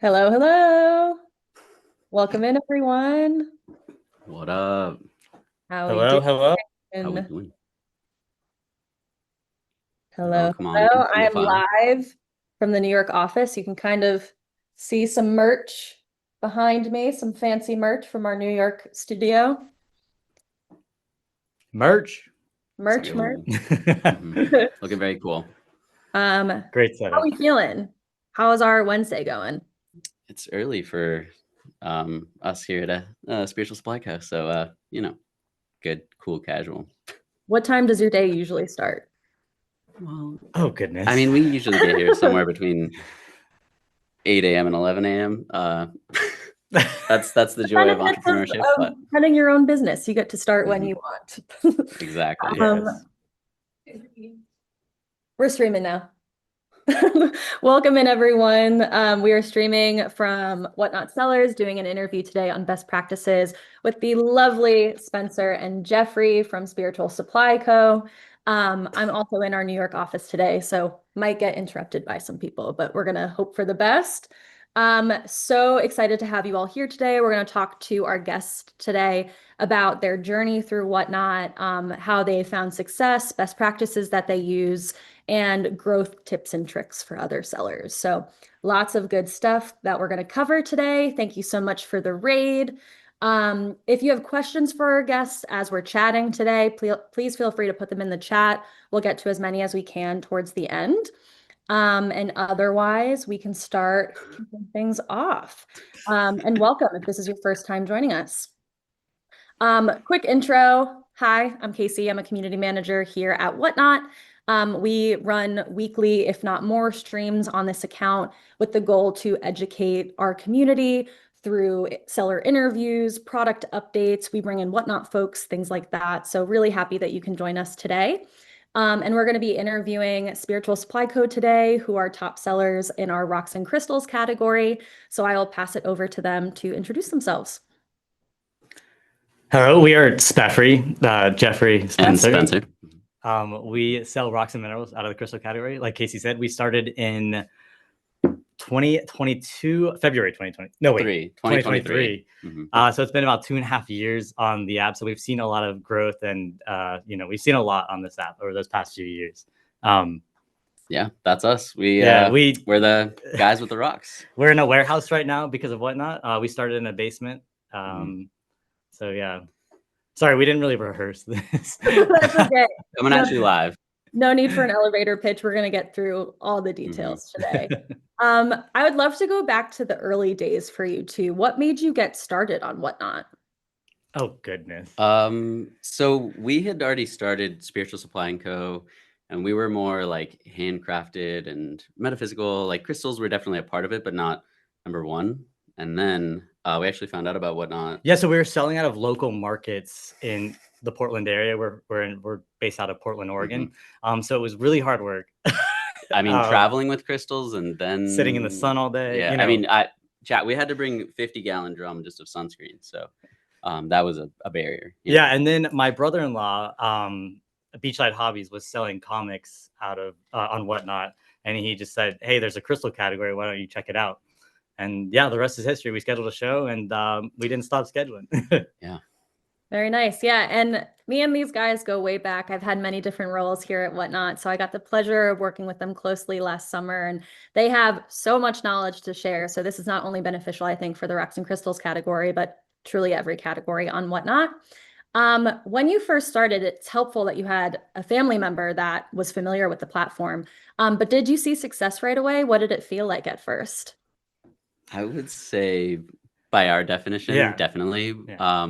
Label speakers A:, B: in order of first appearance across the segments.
A: Hello, hello. Welcome in, everyone.
B: What up?
A: How are we
C: Hello, hello.
B: How we
A: doing?
B: doing? Oh,
A: Hello,
B: come on,
A: hello. I
B: single
A: am
B: file.
A: live from the New York office. You can kind of see some merch behind me, some fancy merch from our New York studio.
C: Merch.
A: Merch, merch.
B: Yo. Looking very cool.
C: Great
A: How
C: setup.
A: are we feeling? How is our Wednesday going?
B: It's early for us here at a Spiritual Supply Co. So, good, cool, casual.
A: What time does your day usually start?
B: Well,
C: Oh, goodness.
B: I mean, we usually get here somewhere between 8 a.m. and 11 a.m. That's the joy of
A: Benefits
B: entrepreneurship,
A: of
B: but
A: running your own business. You get to start when
B: Mhm.
A: you want.
B: exactly.
C: Yes.
A: We're streaming now. Welcome in, everyone. We are streaming from Whatnot Cellars, doing an interview today on best practices with the lovely Spencer and Jeffrey from Spiritual Supply Co. I'm also in our New York office today, so might get interrupted by some people, but we're gonna hope for the best. So excited to have you all here today. We're going to talk to our guests today about their journey through Whatnot, how they found success, best practices that they use, and growth tips and tricks for other sellers. So lots of good stuff that we're going to cover today. Thank you so much for the raid. If you have questions for our guests as we're chatting today, please feel free to put them in the chat. We'll get to as many as we can towards the end. And otherwise, we can start kicking things off. And welcome if this is your first time joining us. Quick intro. Hi, I'm Casey. I'm a community manager here at Whatnot. We run weekly, if not more, streams on this account with the goal to educate our community through seller interviews, product updates. We bring in Whatnot folks, things like that. So really happy that you can join us today. And we're going to be interviewing Spiritual Supply Co. today, who are top sellers in our rocks and crystals category. So I'll pass it over to them to introduce themselves.
C: Hello, we are Spaffrey, Jeffrey, Spencer.
B: And Spencer.
C: We sell rocks and minerals out of the crystal category. Like Casey said, we started in 2022, February 2020. No, wait, 2023. So it's been about 2.5 years on the app. So we've seen a lot of growth and, we've seen a lot on this app over those past few years.
B: Yeah, that's us. We're the guys with the rocks.
C: We're in a warehouse right now because of Whatnot. We started in a basement. So yeah, sorry, we didn't really rehearse this.
A: That's okay.
B: Coming at you live.
A: No need for an elevator pitch. We're going to get through all the details today. I would love to go back to the early days for you too. What made you get started on Whatnot?
C: Oh, goodness.
B: So we had already started Spiritual Supply & Co. And we were more like handcrafted and metaphysical. Like crystals were definitely a part of it, but not number one. And then we actually found out about Whatnot.
C: Yeah, so we were selling out of local markets in the Portland area. We're based out of Portland, Oregon. So it was really hard work.
B: I mean, traveling with crystals and then
C: sitting in the sun all day.
B: Yeah, I mean, we had to bring 50-gallon drum just of sunscreen. So that was a barrier.
C: Yeah, and then my brother-in-law, Beachlight Hobbies, was selling comics out of on Whatnot, and he just said, "Hey, there's a crystal category. Why don't you check it out?" And yeah, the rest is history. We scheduled a show, and we didn't stop scheduling.
B: Yeah.
A: Very nice. Yeah. And me and these guys go way back. I've had many different roles here at Whatnot. So I got the pleasure of working with them closely last summer, and they have so much knowledge to share. So this is not only beneficial, I think, for the rocks and crystals category, but truly every category on Whatnot. When you first started, it's helpful that you had a family member that was familiar with the platform. But did you see success right away? What did it feel like at first?
B: I would say by our definition, definitely.
C: Yeah.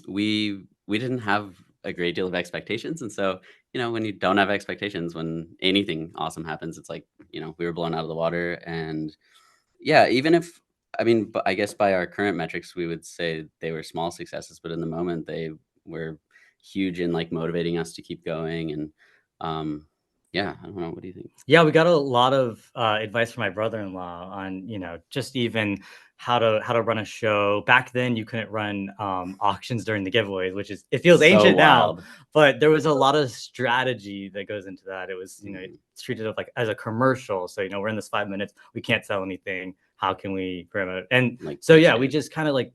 B: We didn't have a great deal of expectations. And so, when you don't have expectations, when anything awesome happens, it's like, we were blown out of the water. And yeah, even if, I guess by our current metrics, we would say they were small successes, but in the moment they were huge in like motivating us to keep going. And Yeah, I don't know. What do you think?
C: Yeah, we got a lot of advice from my brother-in-law on, just even how to run a show. Back then, you couldn't run auctions during the giveaways, which is it feels
B: So
C: ancient now,
B: wild.
C: but there was a lot of strategy that goes into that. It was,
B: Mhm.
C: it's treated like as a commercial. So, we're in this 5 minutes, we can't sell anything. How can we promote? And
B: Like
C: so,
B: pitch
C: yeah, we
B: it.
C: just kind of like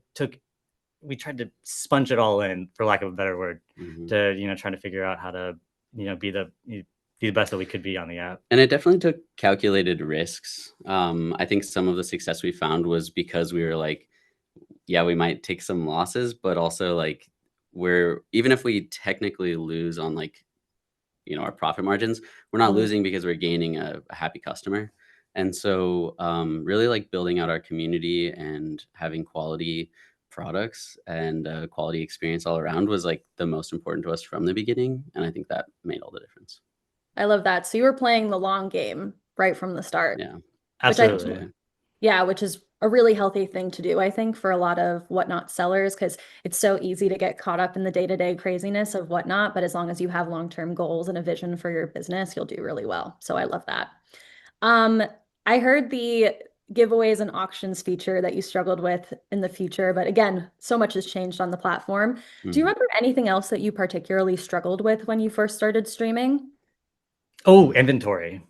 C: we tried to sponge it all in, for lack of a better word,
B: Mhm.
C: to trying to figure out how to be the best that we could be on the app.
B: And it definitely took calculated risks. I think some of the success we found was because we were like, yeah, we might take some losses, but also like we're even if we technically lose on like, our profit margins, we're not
A: Mhm.
B: losing because we're gaining a happy customer. And so really like building out our community and having quality products and quality experience all around was like the most important to us from the beginning. And I think that made all the difference.
A: I love that. So you were playing the long game right from the start,
B: Yeah,
A: which I
C: Absolutely.
B: absolutely.
A: yeah, which is a really healthy thing to do, I think, for a lot of Whatnot sellers, because it's so easy to get caught up in the day-to-day craziness of Whatnot. But as long as you have long-term goals and a vision for your business, you'll do really well. So I love that. Um, I heard the giveaways and auctions feature that you struggled with in the future, but again, so much has changed on the platform. Do you
B: Mhm.
A: remember anything else that you particularly struggled with when you first started streaming?
C: Oh, inventory.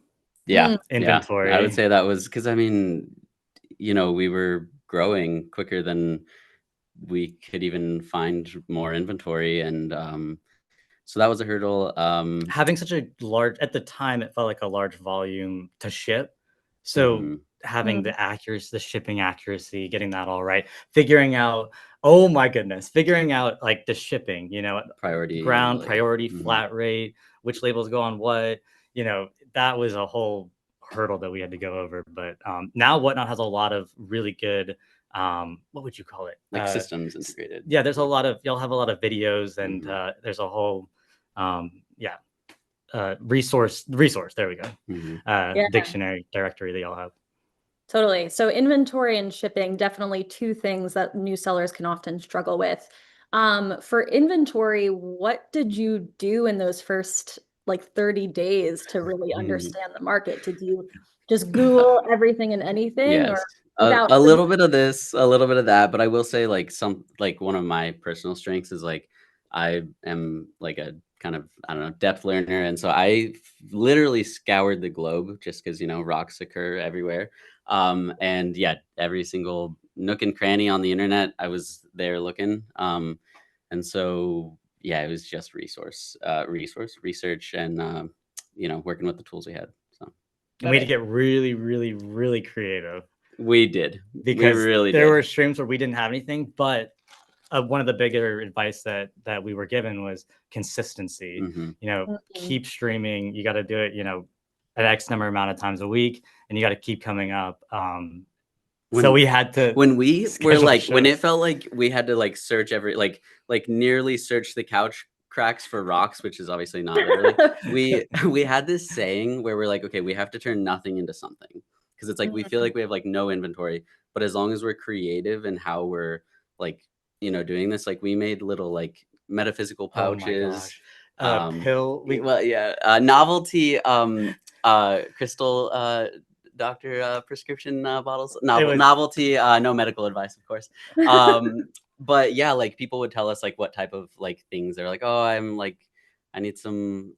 B: Yeah,
A: Mm,
B: yeah. I would
C: Inventory.
B: say that was because I mean, we were growing quicker than we could even find more inventory, and so that was a hurdle.
C: Having such a large at the time, it felt like a large volume to ship. So
B: Mhm.
C: having
A: mm,
C: the shipping accuracy, getting that all right, figuring out, oh my goodness, figuring out like the shipping,
B: Priority,
C: ground
B: like,
C: priority,
B: mhm.
C: flat rate, which labels go on what, that was a whole hurdle that we had to go over. But now Whatnot has a lot of really good, what would you call it?
B: Like systems integrated.
C: Yeah, there's a
B: Like,
C: lot of you'll have a lot of videos, and
B: mhm,
C: there's a whole yeah, resource, there we go.
B: mhm.
A: yeah.
C: Dictionary directory that y'all have.
A: Totally. So inventory and shipping, definitely two things that new sellers can often struggle with. For inventory, what did you do in those first like 30 days to really
B: Mhm.
A: understand the market? Did you just Google everything and anything or
B: Yes.
A: without
B: A little bit of this, a little bit of that, but I will say, like, one of my personal strengths is, like, I am, like, a kind of, I don't know, depth learner, and so I literally scoured the globe just because rocks occur everywhere. And yeah, every single nook and cranny on the internet, I was there looking. And so, yeah, it was just research, and, working with the tools we had, so
C: And we had to
A: Perfect.
C: get really, really, really creative,
B: we did. We
C: because
B: really
C: there
B: did.
C: were streams where we didn't have anything, but one of the bigger advice that we were given was consistency.
B: Mhm.
A: Mhm.
C: Keep streaming. You got to do it, an X number amount of times a week, and you got to keep coming up. So
B: When
C: we had to
B: when we were,
C: schedule
B: like when it
C: shows.
B: felt like we had to, like, search every like, nearly search the couch cracks for rocks, which is obviously not literally, we we had this saying where we're like, "Okay, we have to turn nothing into something, because it's like we feel
A: Mhm.
B: like we have, like, no inventory, but as long as we're creative in how we're, like, doing this, like, we made little, like, metaphysical
C: Oh my
B: pouches,
C: gosh.
B: um
C: Pill. We
B: well, yeah, novelty, crystal, doctor, prescription, bottles,
C: It was
B: novelty, no medical advice, of course. But yeah, like, people would tell us, like, what type of, like, things they're like, "Oh, I need some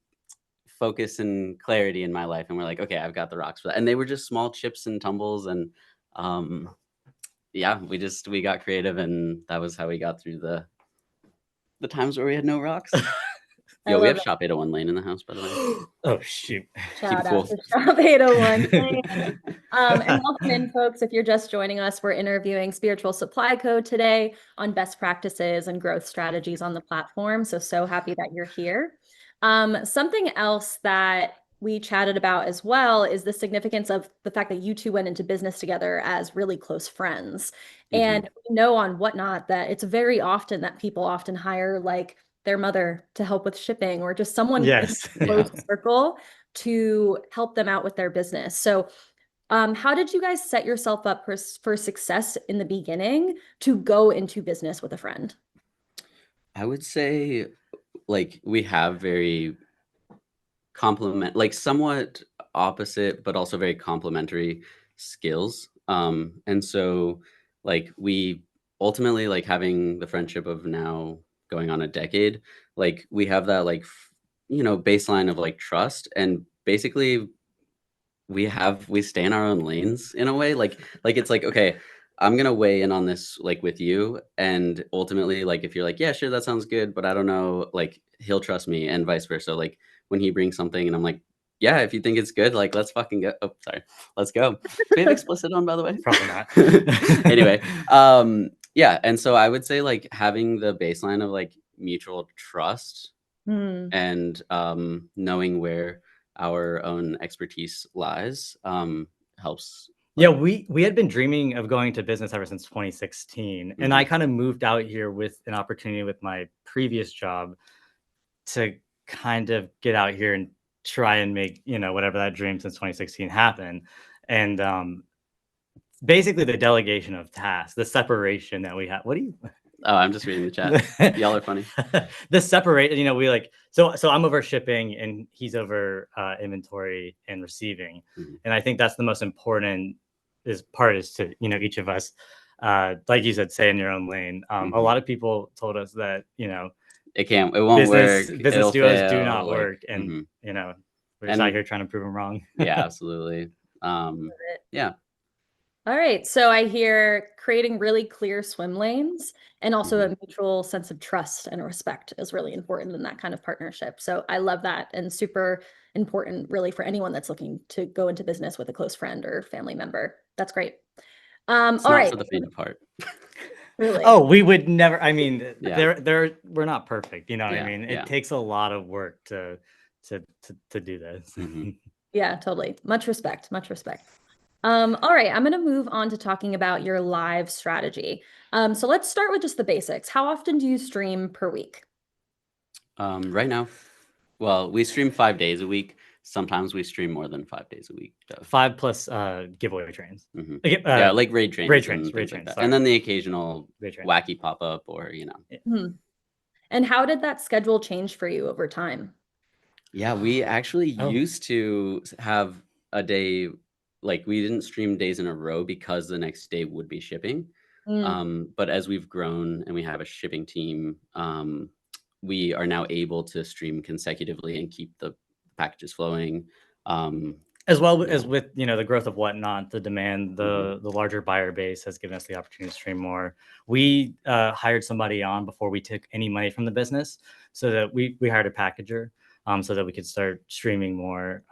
B: focus and clarity in my life," and we're like, "Okay, I've got the rocks for that," and they were just small chips and tumbles, and, um, yeah, we got creative, and that was how we got through the times where we had no rocks.
A: I
B: Yo, we
A: love
B: have Shop 801 Lane in the house, by the way.
C: oh shoot.
B: Keep
A: Shout
B: it
A: out
B: cool.
A: to Shop 801 Lane. And welcome in, folks. If you're just joining us, we're interviewing Spiritual Supply Co. today on best practices and growth strategies on the platform. So happy that you're here. Something else that we chatted about as well is the significance of the fact that you two went into business together as really close friends.
B: Mhm.
A: And we know on Whatnot that it's very often that people often hire like their mother to help with shipping or just someone in
C: Yes.
A: a
B: Yeah.
A: close circle to help them out with their business. So, how did you guys set yourself up for success in the beginning to go into business with a friend?
B: I would say, like, we have very complement, like somewhat opposite, but also very complementary skills. And so like we ultimately like having the friendship of now going on a decade, like we have that like, baseline of like trust, and basically we stay in our own lanes in a way. Like it's like, okay, I'm gonna weigh in on this like with you, and ultimately like if you're like, yeah, sure, that sounds good, but I don't know, like he'll trust me, and vice versa. Like when he brings something and I'm like, yeah, if you think it's good, like let's fucking go. Oh, sorry, let's go. Do we have explicit on, by the way?
C: Probably not.
B: Anyway, yeah, and so I would say like having the baseline of like mutual trust
A: Hmm.
B: and knowing where our own expertise lies helps.
C: Yeah, we had been dreaming of going to business ever since 2016, and I kind of moved out here with an opportunity with my previous job to kind of get out here and try and make, whatever that dream since 2016 happen. And basically the delegation of tasks, the separation that we have. What do you
B: Oh, I'm just reading the chat. Y'all are funny.
C: The separate, we like, so I'm over shipping and he's over inventory and receiving.
B: Mhm.
C: And I think that's the most important is to, each of us, like you said, stay in your own lane. A lot of people told us that,
B: it won't work.
C: business
B: It'll
C: duos do
B: fail,
C: not
B: like,
C: work. And, we're just
B: And-
C: out here trying to prove them wrong.
B: yeah, absolutely. Yeah.
A: All right. So I hear creating really clear swim lanes and also a mutual sense of trust and respect is really important in that kind of partnership. So I love that, and super important really for anyone that's looking to go into business with a close friend or family member. That's great.
B: It's
A: All
B: not
A: right.
B: for the faint of heart.
A: Really.
C: Oh, we would never. I mean,
B: Yeah.
C: we're not perfect. You know what I
B: Yeah,
C: mean?
B: yeah.
C: It takes a lot of work to do this.
B: Mhm.
A: Yeah, totally. Much respect. Much respect. All right, I'm going to move on to talking about your live strategy. So let's start with just the basics. How often do you stream per week?
B: Right now, well, we stream 5 days a week. Sometimes we stream more than 5 days a week, though.
C: 5 plus giveaway trains.
B: Mhm.
C: Okay,
B: Yeah, like raid trains,
C: raid trains,
B: and
C: raid
B: things like
C: trains,
B: that.
C: sorry.
B: And then the occasional
C: Raid trains.
B: wacky pop up, or
A: Hmm. And how did that schedule change for you over time?
B: Yeah, we actually
C: Oh.
B: used to have a day, like we didn't stream days in a row because the next day would be shipping. But as we've grown and we have a shipping team, we are now able to stream consecutively and keep the packages flowing.
C: As well
B: Yeah.
C: as with the growth of Whatnot, the demand, the larger buyer base has given us the opportunity to stream more. We hired somebody on before we took any money from the business, so that we hired a packager, so that we could start streaming more.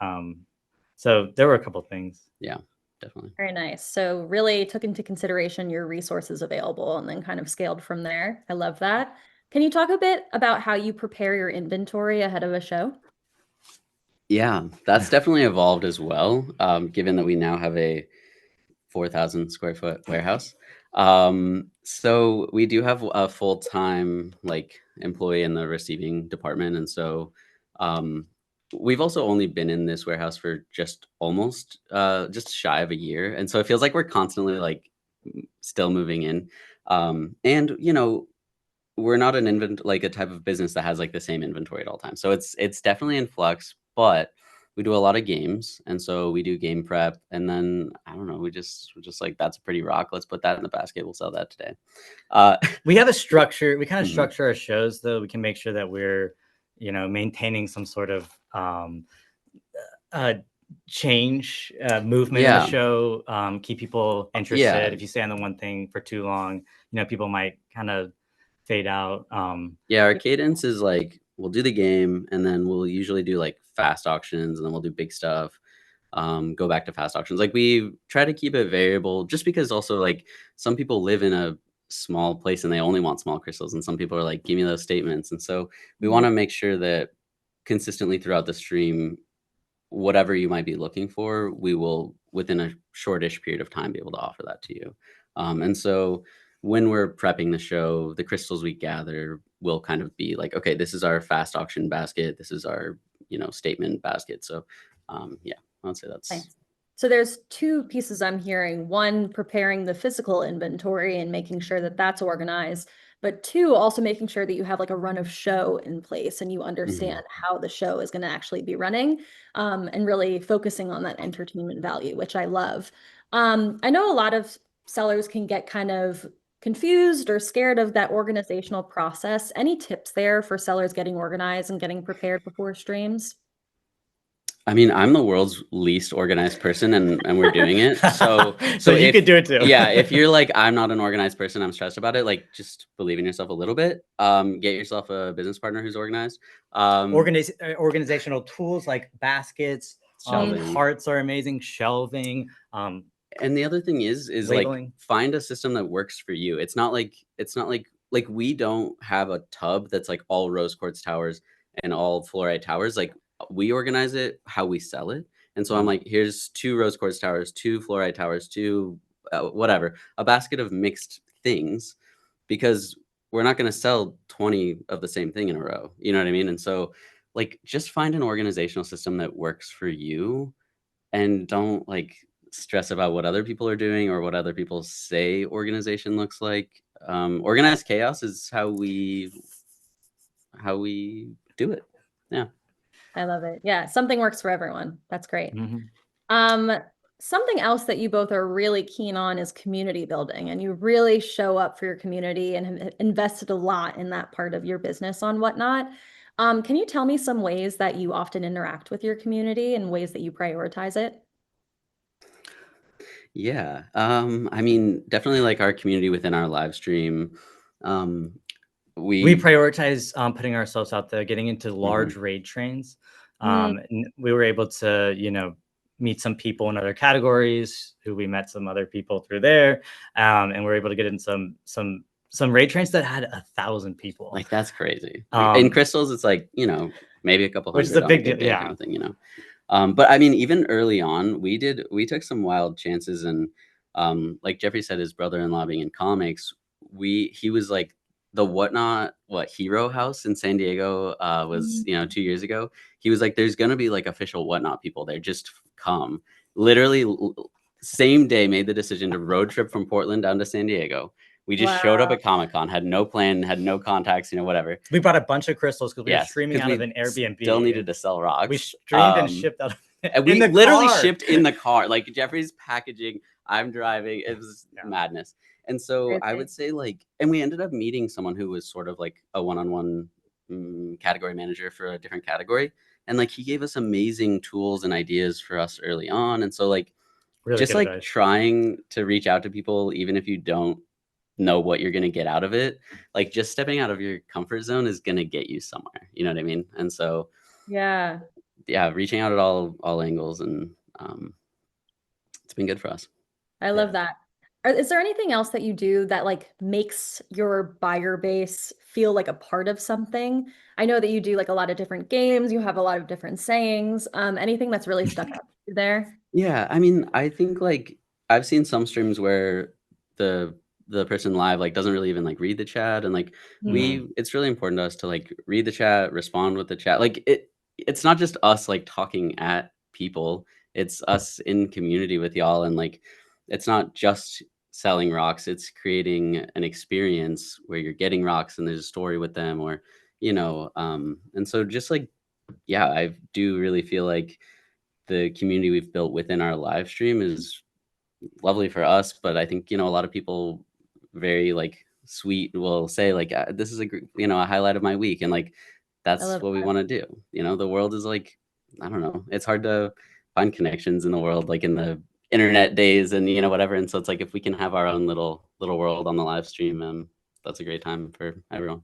C: So there were a couple of things.
B: Yeah, definitely.
A: Very nice. So really took into consideration your resources available and then kind of scaled from there. I love that. Can you talk a bit about how you prepare your inventory ahead of a show?
B: Yeah, that's definitely evolved as well, given that we now have a 4,000 square foot warehouse. So we do have a full-time like employee in the receiving department. And so we've also only been in this warehouse for just almost just shy of a year. And so it feels like we're constantly like still moving in. And we're not like a type of business that has like the same inventory at all times. So it's definitely in flux, but we do a lot of games, and so we do game prep, and then I don't know, we're just like, that's a pretty rock. Let's put that in the basket. We'll sell that today.
C: We have a structure. We kind of
B: Mhm.
C: structure our shows, though. We can make sure that we're, maintaining some sort of change, movement in
B: Yeah.
C: the show, keep people interested.
B: Yeah.
C: If you stay on the one thing for too long, people might kind of fade out.
B: Yeah, our cadence is like we'll do the game, and then we'll usually do like fast auctions, and then we'll do big stuff. Go back to fast auctions. Like we try to keep it variable, just because also like some people live in a small place and they only want small crystals, and some people are like, give me those statements. And so we want to make sure that consistently throughout the stream, whatever you might be looking for, we will within a shortish period of time be able to offer that to you. And so when we're prepping the show, the crystals we gather will kind of be like, okay, this is our fast auction basket, this is our statement basket. So yeah, I would say that's
A: Nice. So there's two pieces I'm hearing. One, preparing the physical inventory and making sure that that's organized, but two, also making sure that you have like a run of show in place and you
B: Mhm.
A: understand how the show is going to actually be running, and really focusing on that entertainment value, which I love. I know a lot of sellers can get kind of confused or scared of that organizational process. Any tips there for sellers getting organized and getting prepared before streams?
B: I mean, I'm the world's least organized person, and we're doing it. So
C: So you
B: if
C: could do it too.
B: yeah, if you're like, I'm not an organized person, I'm stressed about it, like just believe in yourself a little bit. Get yourself a business partner who's organized.
C: Organizational tools like baskets,
B: Shelving.
C: carts are amazing, shelving,
B: And the other thing is like
C: labeling.
B: find a system that works for you. It's not like we don't have a tub that's like all rose quartz towers and all fluorite towers. Like we organize it how we sell it. And so I'm like, here's 2 rose quartz towers, 2 fluorite towers, 2 whatever, a basket of mixed things, because we're not going to sell 20 of the same thing in a row. You know what I mean? And so like just find an organizational system that works for you, and don't like stress about what other people are doing or what other people say organization looks like. Organized chaos is how we do it. Yeah.
A: I love it. Yeah, something works for everyone. That's great.
C: Mhm.
A: Something else that you both are really keen on is community building, and you really show up for your community and have invested a lot in that part of your business on Whatnot. Can you tell me some ways that you often interact with your community and ways that you prioritize it?
B: Yeah. I mean, definitely like our community within our live stream.
C: We
B: We
C: prioritize putting ourselves out there, getting into
B: Mm-hmm.
C: large raid trains.
A: Mm.
C: We were able to, meet some people in other categories who we met some other people through there, and we are able to get in some raid trains that had 1,000 people.
B: like, that's crazy. In crystals, it's like, maybe a couple
C: Which is
B: hundred
C: a
B: on
C: big
B: good
C: deal,
B: day
C: yeah.
B: kind of thing. But I mean, even early on, we took some wild chances, and like Jeffrey said, his brother-in-law being in comics, he was like the Whatnot hero house in San Diego was 2 years ago. He was like, there's gonna be like official Whatnot people there, just come. Literally same day made the decision to road trip from Portland down to San Diego. We just showed up
A: Wow.
B: at Comic-Con, had no plan, had no contacts, whatever.
C: We brought a bunch of crystals because we were
B: Yes,
C: streaming
B: 'cause
C: out
B: we
C: of an Airbnb.
B: still needed to sell rocks.
C: We streamed and shipped out of
B: and we
C: in the
B: literally
C: car.
B: shipped in the car. Like Jeffrey's packaging, I'm driving. It was madness. And so I would say and we ended up meeting someone who was sort of like a one-on-one category manager for a different category. And like he gave us amazing tools and ideas for us early on. And so like
C: Really
B: just
C: good
B: like
C: advice.
B: trying to reach out to people, even if you don't know what you're going to get out of it, like just stepping out of your comfort zone is going to get you somewhere. You know what I mean? And so
A: Yeah.
B: reaching out at all angles, and it's been good for us.
A: I love that. Is there anything else that you do that like makes your buyer base feel like a part of something? I know that you do like a lot of different games, you have a lot of different sayings. Anything that's really stuck out to you there?
B: Yeah, I mean, I think like I've seen some streams where the person live like doesn't really even like read the chat, and like it's really important to us to like read the chat, respond with the chat. Like it's not just us like talking at people, it's us in community with y'all, and like it's not just selling rocks, it's creating an experience where you're getting rocks and there's a story with them, or and so just like I do really feel like the community we've built within our live stream is lovely for us, but I think a lot of people very like sweet will say like this is a highlight of my week, and like that's what we want to do. The world is like, I don't know, it's hard to find connections in the world like in the internet days and whatever, and so it's like if we can have our own little world on the live stream, that's a great time for everyone.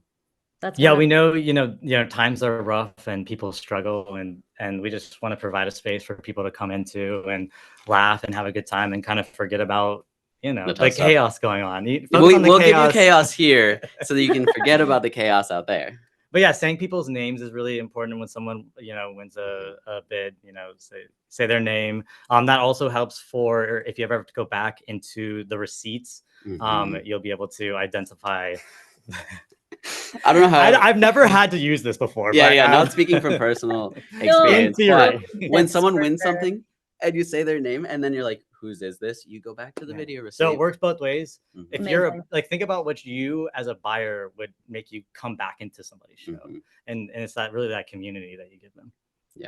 A: That's
C: we know times are rough and people struggle, and we just want to provide a space for people to come into and laugh and have a good time and kind of forget about the chaos going on.
B: We'll give you chaos here so that you can forget about the chaos out there.
C: But yeah, saying people's names is really important when someone wins a bid. Say their name. That also helps for if you ever have to go back into the receipts. You'll be able to identify.
B: I don't know how.
C: I've never had to use this before.
B: Yeah, not speaking from personal experience. But when someone wins something and you say their name and then you're like, whose is this, you go back to the
C: Yeah.
B: video receipt.
C: So it works both ways.
B: Mhm.
C: If you're
A: Amazing.
C: like, think about what you as a buyer would make you come back into somebody's show,
B: Mhm.
C: and it's that really that community that you give them.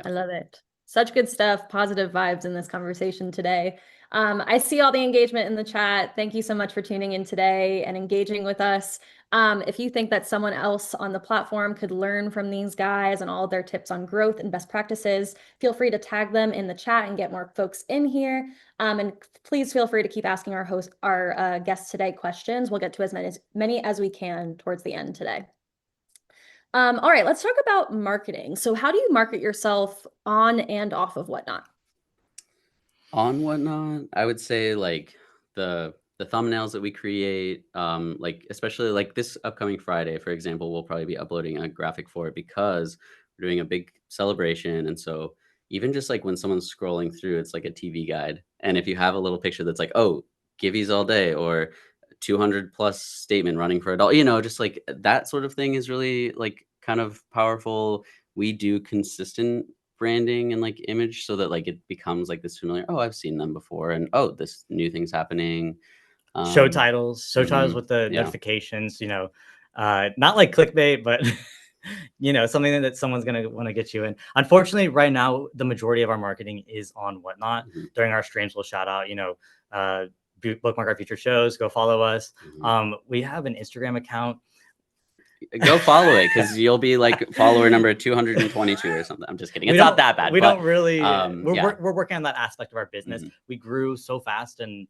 A: I love it. Such good stuff, positive vibes in this conversation today. I see all the engagement in the chat. Thank you so much for tuning in today and engaging with us. If you think that someone else on the platform could learn from these guys and all their tips on growth and best practices, feel free to tag them in the chat and get more folks in here. And please feel free to keep asking our guests today questions. We'll get to as many as we can towards the end today. All right, let's talk about marketing. So how do you market yourself on and off of Whatnot?
B: On Whatnot, I would say like the thumbnails that we create, like especially like this upcoming Friday, for example, we'll probably be uploading a graphic for it because we're doing a big celebration. And so even just like when someone's scrolling through, it's like a TV guide. And if you have a little picture that's like, oh, Gibbies all day, or 200 plus statement running for adult, just like that sort of thing is really like kind of powerful. We do consistent branding and like image so that like it becomes like this familiar, oh, I've seen them before, and oh, this new thing's happening.
C: Show titles
B: mhm,
C: with the
B: yeah.
C: notifications, not like clickbait, but something that someone's gonna want to get you in. Unfortunately, right now, the majority of our marketing is on Whatnot.
B: Mhm.
C: During our streams, we'll shout out, bookmark our future shows, go follow us.
B: Mhm.
C: We have an Instagram account.
B: Go follow it because you'll be like follower number 222 or something. I'm just kidding. It's not that bad.
C: We
B: but,
C: don't really.
B: yeah.
C: We're working on that aspect of our business.
B: Mhm.
C: We grew so fast and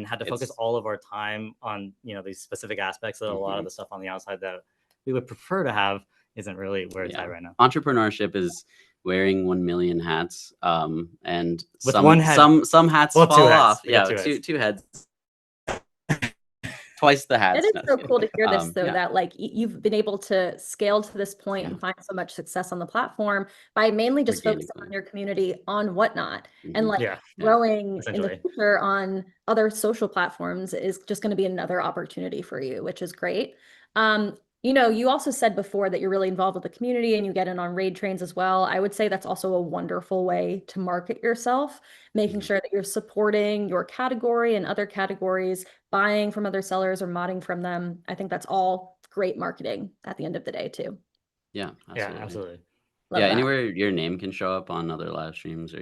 C: had to focus
B: It's-
C: all of our time on these specific aspects that a lot of
B: Mhm.
C: the stuff on the outside that we would prefer to have isn't really where it's
B: Yeah.
C: at right now.
B: Entrepreneurship is wearing 1 million hats, and
C: With
B: some
C: one head-
B: some hats
C: well, two
B: fall
C: heads.
B: off.
C: We got
B: Yeah,
C: two heads.
B: two heads. Twice the hats.
A: It is
B: No,
A: so
B: just
A: cool to
B: kidding.
A: hear this, though,
B: Yeah.
A: that like you've been able to scale to this point
B: Yeah.
A: and find so much success on the platform by mainly just focusing on
B: Organically.
A: your community on Whatnot, and
B: Mhm.
A: like
C: Yeah.
A: growing in the
C: Essentially.
A: future on other social platforms is just going to be another opportunity for you, which is great. You also said before that you're really involved with the community and you get in on raid trains as well. I would say that's also a wonderful way to market yourself, making
B: Mhm.
A: sure that you're supporting your category and other categories, buying from other sellers or modding from them. I think that's all great marketing at the end of the day too.
B: Yeah,
C: Yeah,
B: absolutely.
C: absolutely.
A: Love
B: Yeah,
A: that.
B: anywhere your name can show up on other live streams or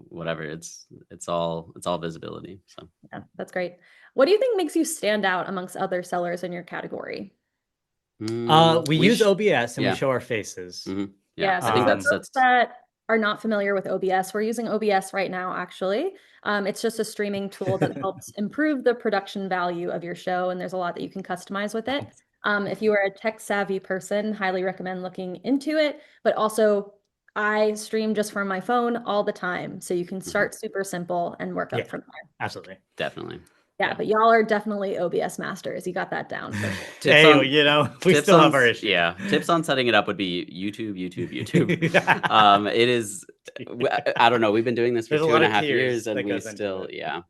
B: whatever. It's all visibility. So
A: Yeah, that's great. What do you think makes you stand out amongst other sellers in your category?
C: We use OBS and
B: yeah.
C: we show our faces.
B: Mhm.
A: Yeah,
B: Yeah,
A: so
B: I think
A: for
B: that's
A: folks that are not familiar with OBS, we're using OBS right now, actually. It's just a streaming tool that helps improve the production value of your show, and there's a lot that you can customize with it. If you are a tech-savvy person, highly recommend looking into it, but also I stream just from my phone all the time, so you can start super simple and work up
C: Yeah.
A: from there.
C: Absolutely.
B: definitely.
A: Yeah, but y'all are definitely OBS masters. You got that down for sure.
B: Tips
C: Hey,
B: on-
C: we
B: tips
C: still
B: on
C: have our
B: s-
C: issues.
B: Yeah, tips on setting it up would be YouTube. It is. I don't know. We've been doing this for
C: There's a lot of
B: 2.5
C: tiers
B: years, and
C: that
B: we
C: goes into
B: still,
C: it.
B: yeah.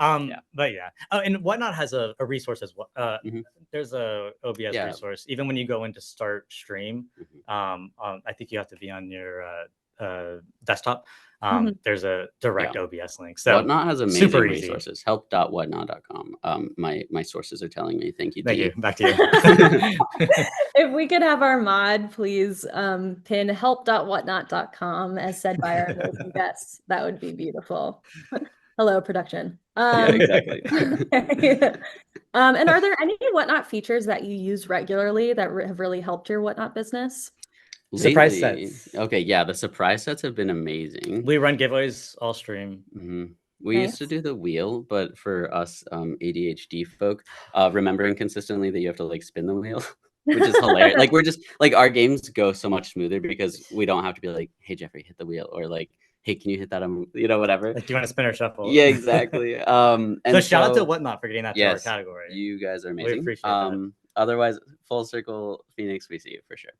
B: Yeah.
C: But yeah. Oh, and Whatnot has a resource as well.
B: Mhm.
C: There's a OBS
B: Yeah.
C: resource. Even when you go in to start stream,
B: Mhm.
C: I think you have to be on your desktop.
A: Mhm.
C: There's a direct
B: Yeah.
C: OBS link. So
B: Whatnot has amazing
C: super easy.
B: resources. Help.whatnot.com. My sources are telling me. Thank you.
C: Thank
B: Dee.
C: you. Back to you.
A: If we could have our mod, please pin help.whatnot.com as said by our amazing guests. That would be beautiful. Hello, production.
B: Yeah, exactly.
A: And are there any Whatnot features that you use regularly that have really helped your Whatnot business?
C: Surprise
B: Lately-
C: sets.
B: Okay, yeah, the surprise sets have been amazing.
C: We run giveaways all stream.
B: Mhm. We used to
A: Nice.
B: do the wheel, but for us ADHD folk, remembering consistently that you have to like spin the wheel, which is hilarious. Like we're just like our games go so much smoother because we don't have to be like, hey Jeffrey, hit the wheel, or like, hey, can you hit that whatever.
C: Like, do you want to spin or shuffle?
B: Yeah, exactly. And
C: So shout out to
B: so-
C: Whatnot for getting that to our
B: Yes,
C: category.
B: you guys are
C: We
B: amazing.
C: appreciate that.
B: Otherwise, full circle Phoenix, we see you for sure.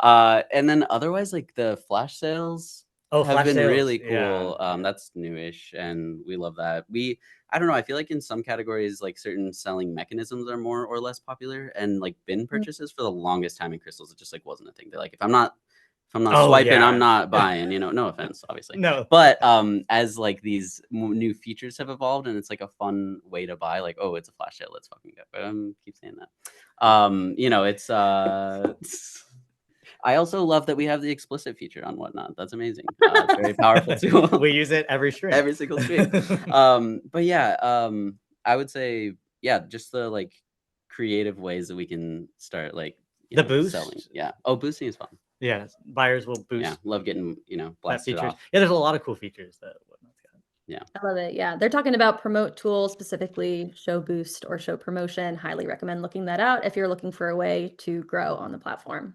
B: And then otherwise, like the flash sales
C: Oh,
B: have
C: flash
B: been
C: sales.
B: really
C: Yeah,
B: cool. That's newish, and we love that. I don't know. I feel like in some categories, like certain selling mechanisms are more or less popular, and like bin purchases for the longest time in crystals, it just like wasn't a thing. They're like, if I'm not If I'm not
C: Oh,
B: swiping,
C: yeah.
B: I'm not buying, no offense, obviously.
C: No.
B: But as like these new features have evolved and it's like a fun way to buy, like, oh, it's a flash sale, let's fucking go. Keep saying that. It's I also love that we have the explicit feature on Whatnot. That's amazing. It's very powerful tool.
C: We use it every stream.
B: Every single stream. But yeah, I would say, yeah, just the like creative ways that we can start like
C: The boost?
B: selling. Yeah. Oh, boosting is fun.
C: Yeah, buyers will boost
B: Yeah, love getting
C: that
B: blasted
C: features.
B: off.
C: Yeah, there's a lot of cool features that Whatnot's got.
A: I love it. Yeah. They're talking about promote tools, specifically Show Boost or Show Promotion. Highly recommend looking that out if you're looking for a way to grow on the platform.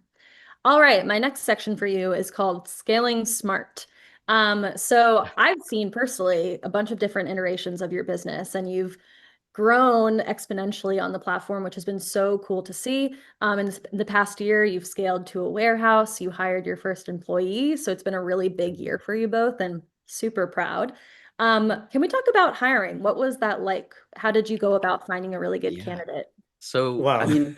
A: All right. My next section for you is called Scaling Smart. So I've seen personally a bunch of different iterations of your business, and you've grown exponentially on the platform, which has been so cool to see. In the past year, you've scaled to a warehouse, you hired your first employee. So it's been a really big year for you both, and super proud. Can we talk about hiring? What was that like? How did you go about finding a really good
B: Yeah.
A: candidate?
B: So,
C: Wow.
B: I mean,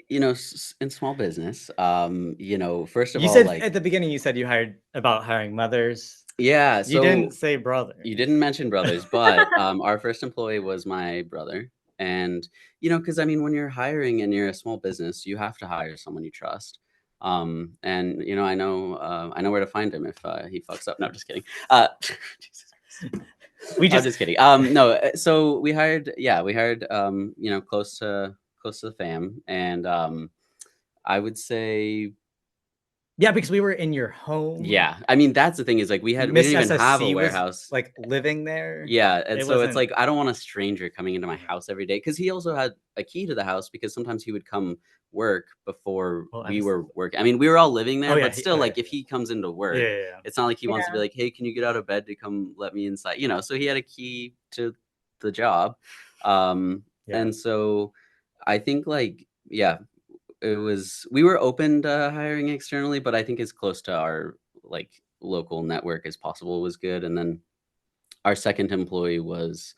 B: in small business, first of
C: You
B: all,
C: said
B: like,
C: at the beginning, you said you hiring mothers.
B: yeah,
C: You didn't
B: so
C: say brother.
B: you didn't mention brothers, but our first employee was my brother. And, because I mean, when you're hiring and you're a small business, you have to hire someone you trust. And I know where to find him if he fucks up. No, I'm just kidding. Jesus Christ.
C: We
B: I'm
C: just
B: just kidding. No, so we hired, close to the fam, and I would say,
C: yeah, because we were in your home.
B: yeah. I mean, that's the thing is like we
C: Miss
B: didn't even have a
C: SSC was,
B: warehouse.
C: like living there.
B: Yeah, and
C: It
B: so it's
C: wasn't-
B: like I don't want a stranger coming into my house every day because he also had a key to the house because sometimes he would come work before
C: Well,
B: we
C: I
B: were working. I mean, we were all living there,
C: Oh, yeah,
B: but still,
C: yeah,
B: like
C: yeah.
B: if he comes into work,
C: Yeah.
B: it's not like he wants to be
A: Yeah.
B: like, hey, can you get out of bed to come let me inside? So he had a key to the job.
C: Yeah.
B: And so I think like, yeah, we were open to hiring externally, but I think as close to our like local network as possible was good. And then our second employee was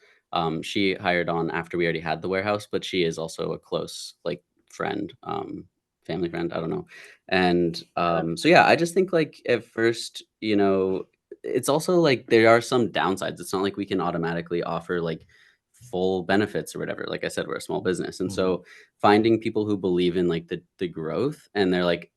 B: she hired on after we already had the warehouse, but she is also a close like friend, family friend, I don't know. And so yeah, I just think like at first, it's also like there are some downsides. It's not like we can automatically offer like full benefits or whatever. Like I said, we're a small business. And so finding people who believe in like the growth and they're like,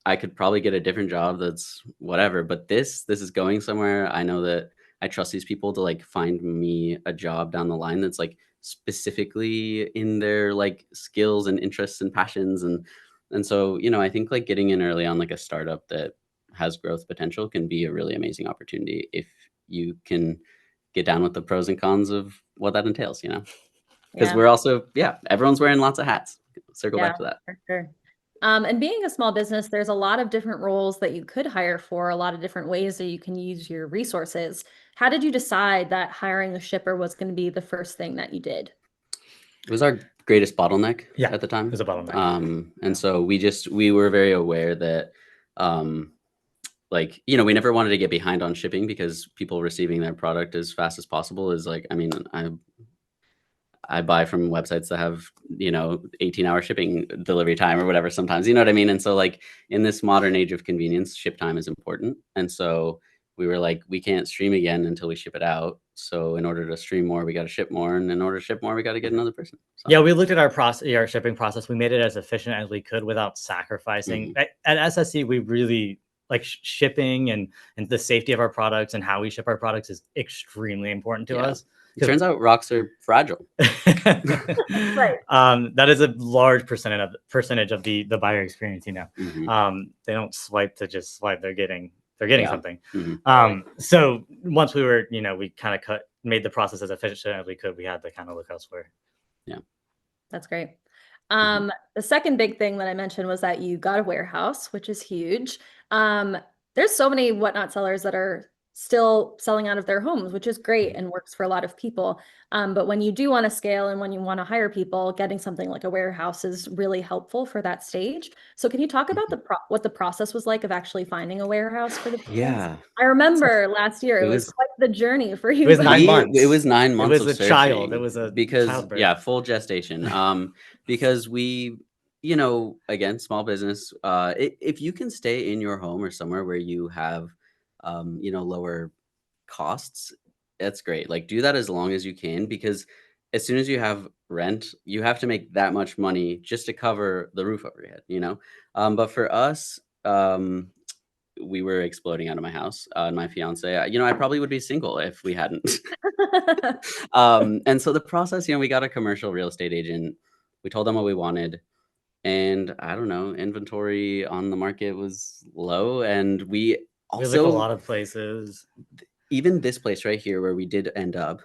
B: I could probably get a different job that's whatever, but this is going somewhere. I know that I trust these people to like find me a job down the line that's like specifically in their like skills and interests and passions. And so, I think like getting in early on like a startup that has growth potential can be a really amazing opportunity if you can get down with the pros and cons of what that entails, because
A: Yeah.
B: we're also, everyone's wearing lots of hats. Circle
A: Yeah.
B: back to that.
A: For sure. And being a small business, there's a lot of different roles that you could hire for, a lot of different ways that you can use your resources. How did you decide that hiring a shipper was going to be the first thing that you did?
B: It was our greatest bottleneck
C: Yeah,
B: at the time.
C: It was a bottleneck.
B: And so we were very aware that, we never wanted to get behind on shipping because people receiving their product as fast as possible is like, I mean, I buy from websites that have, 18-hour shipping delivery time or whatever sometimes, you know what I mean? And so like in this modern age of convenience, ship time is important. And so we were like, we can't stream again until we ship it out. So in order to stream more, we got to ship more. And in order to ship more, we got to get another person. So.
C: Yeah, we looked at our shipping process. We made it as efficient as we could without sacrificing. At SSC, we really like shipping and the safety of our products and how we ship our products is extremely important to us.
B: It turns out rocks are fragile.
A: Right.
C: That is a large percentage of the buyer experience.
B: Mhm.
C: They don't swipe to just swipe. They're getting something.
B: Mhm.
C: So once we were, we kind of made the process as efficient as we could. We had to kind of look elsewhere.
B: Yeah,
A: that's great. The second big thing that I mentioned was that you got a warehouse, which is huge. There's so many Whatnot sellers that are still selling out of their homes, which is great and works for a lot of people. But when you do want to scale and when you want to hire people, getting something like a warehouse is really helpful for that stage. So can you talk about what the process was like of actually finding a warehouse for the business?
B: Yeah.
A: I remember last year it was quite the journey for you.
C: It was 9 months.
B: It was 9 months.
C: It was
B: of
C: a child.
B: searching
C: It was a
B: because
C: childbirth.
B: full gestation. Because we you know, again, small business. If you can stay in your home or somewhere where you have, you know, lower costs, that's great. Like, do that as long as you can, because as soon as you have rent, you have to make that much money just to cover the roof over your head, you know? But for us, we were exploding out of my house, and my fiance, you know, I probably would be single if we hadn't. And so the process, you know, we got a commercial real estate agent. We told them what we wanted. And I don't know, inventory on the market was low. And we
C: We look a
B: also,
C: lot of places.
B: even this place right here where we did end up,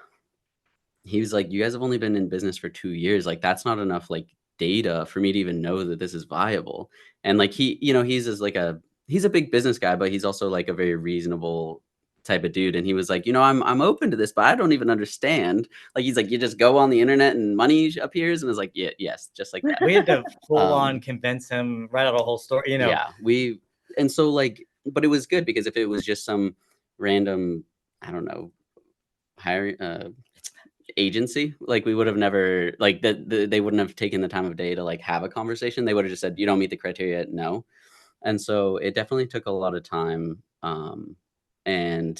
B: he was like, you guys have only been in business for 2 years. Like, that's not enough like data for me to even know that this is viable. And like he, you know, he's a big business guy, but he's also like a very reasonable type of dude. And he was like, you know, I'm open to this, but I don't even understand. Like, he's like, you just go on the internet and money appears, and it's like, yeah, yes, just like that.
C: We had to full on
B: Um,
C: convince him, write out a whole story, you know.
B: Yeah, and so like, but it was good because if it was just some random, I don't know, hiring agency, like we would have never like they wouldn't have taken the time of day to like have a conversation. They would have just said, you don't meet the criteria, no. And so it definitely took a lot of time. And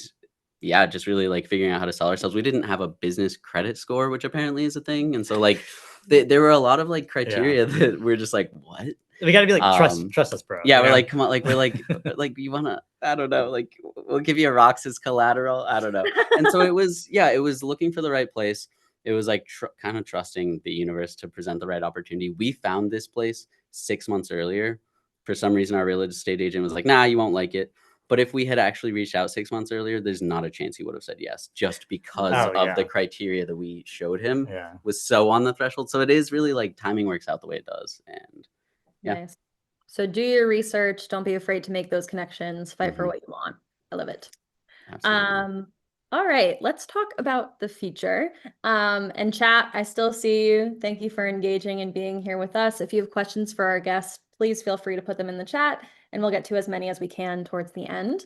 B: yeah, just really like figuring out how to sell ourselves. We didn't have a business credit score, which apparently is a thing. And so like there were a lot of like criteria that we're just like, what?
C: We got to be like,
B: Um,
C: trust us, bro.
B: Yeah,
C: you
B: we're
C: know?
B: like, come on, like we're like you wanna, I don't know, like we'll give you rocks as collateral. I don't know. And so it was, yeah, it was looking for the right place. It was like kind of trusting the universe to present the right opportunity. We found this place 6 months earlier. For some reason, our real estate agent was like, nah, you won't like it. But if we had actually reached out 6 months earlier, there's not a chance he would have said yes, just because
C: Oh,
B: of
C: yeah.
B: the criteria that we showed him
C: Yeah.
B: was so on the threshold. So it is really like timing works out the way it does. And yeah.
A: Nice. So do your research. Don't be afraid to make those connections. Fight for
B: Mhm.
A: what you want. I love it.
B: Absolutely.
A: All right, let's talk about the future. And chat, I still see you. Thank you for engaging and being here with us. If you have questions for our guests, please feel free to put them in the chat, and we'll get to as many as we can towards the end.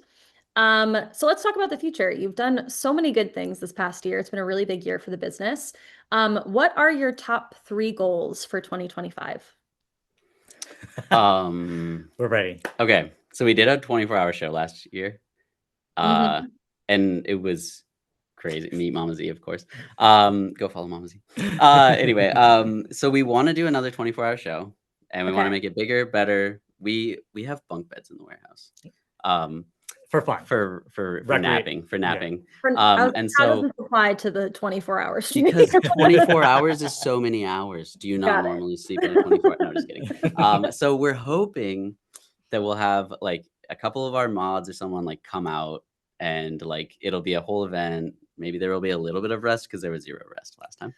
A: So let's talk about the future. You've done so many good things this past year. It's been a really big year for the business. What are your top 3 goals for 2025?
B: We're
C: ready.
B: Okay, so we did a 24-hour show last year,
A: Mhm.
B: and it was crazy. Meet Mama Z, of course. Go follow Mama Z. Anyway, so we want to do another 24-hour show, and we want to
A: Okay.
B: make it bigger, better. We have bunk beds in the warehouse,
C: For fun.
B: for
C: Recreate-
B: napping.
A: And
B: And
A: how
B: so
A: does this apply to the 24 hours?
B: because 24 hours is so many hours. Do you not
A: Got it.
B: normally sleep in a 24? No, just kidding. So we're hoping that we'll have like a couple of our mods or someone like come out, and like it'll be a whole event. Maybe there will be a little bit of rest because there was 0 rest last time.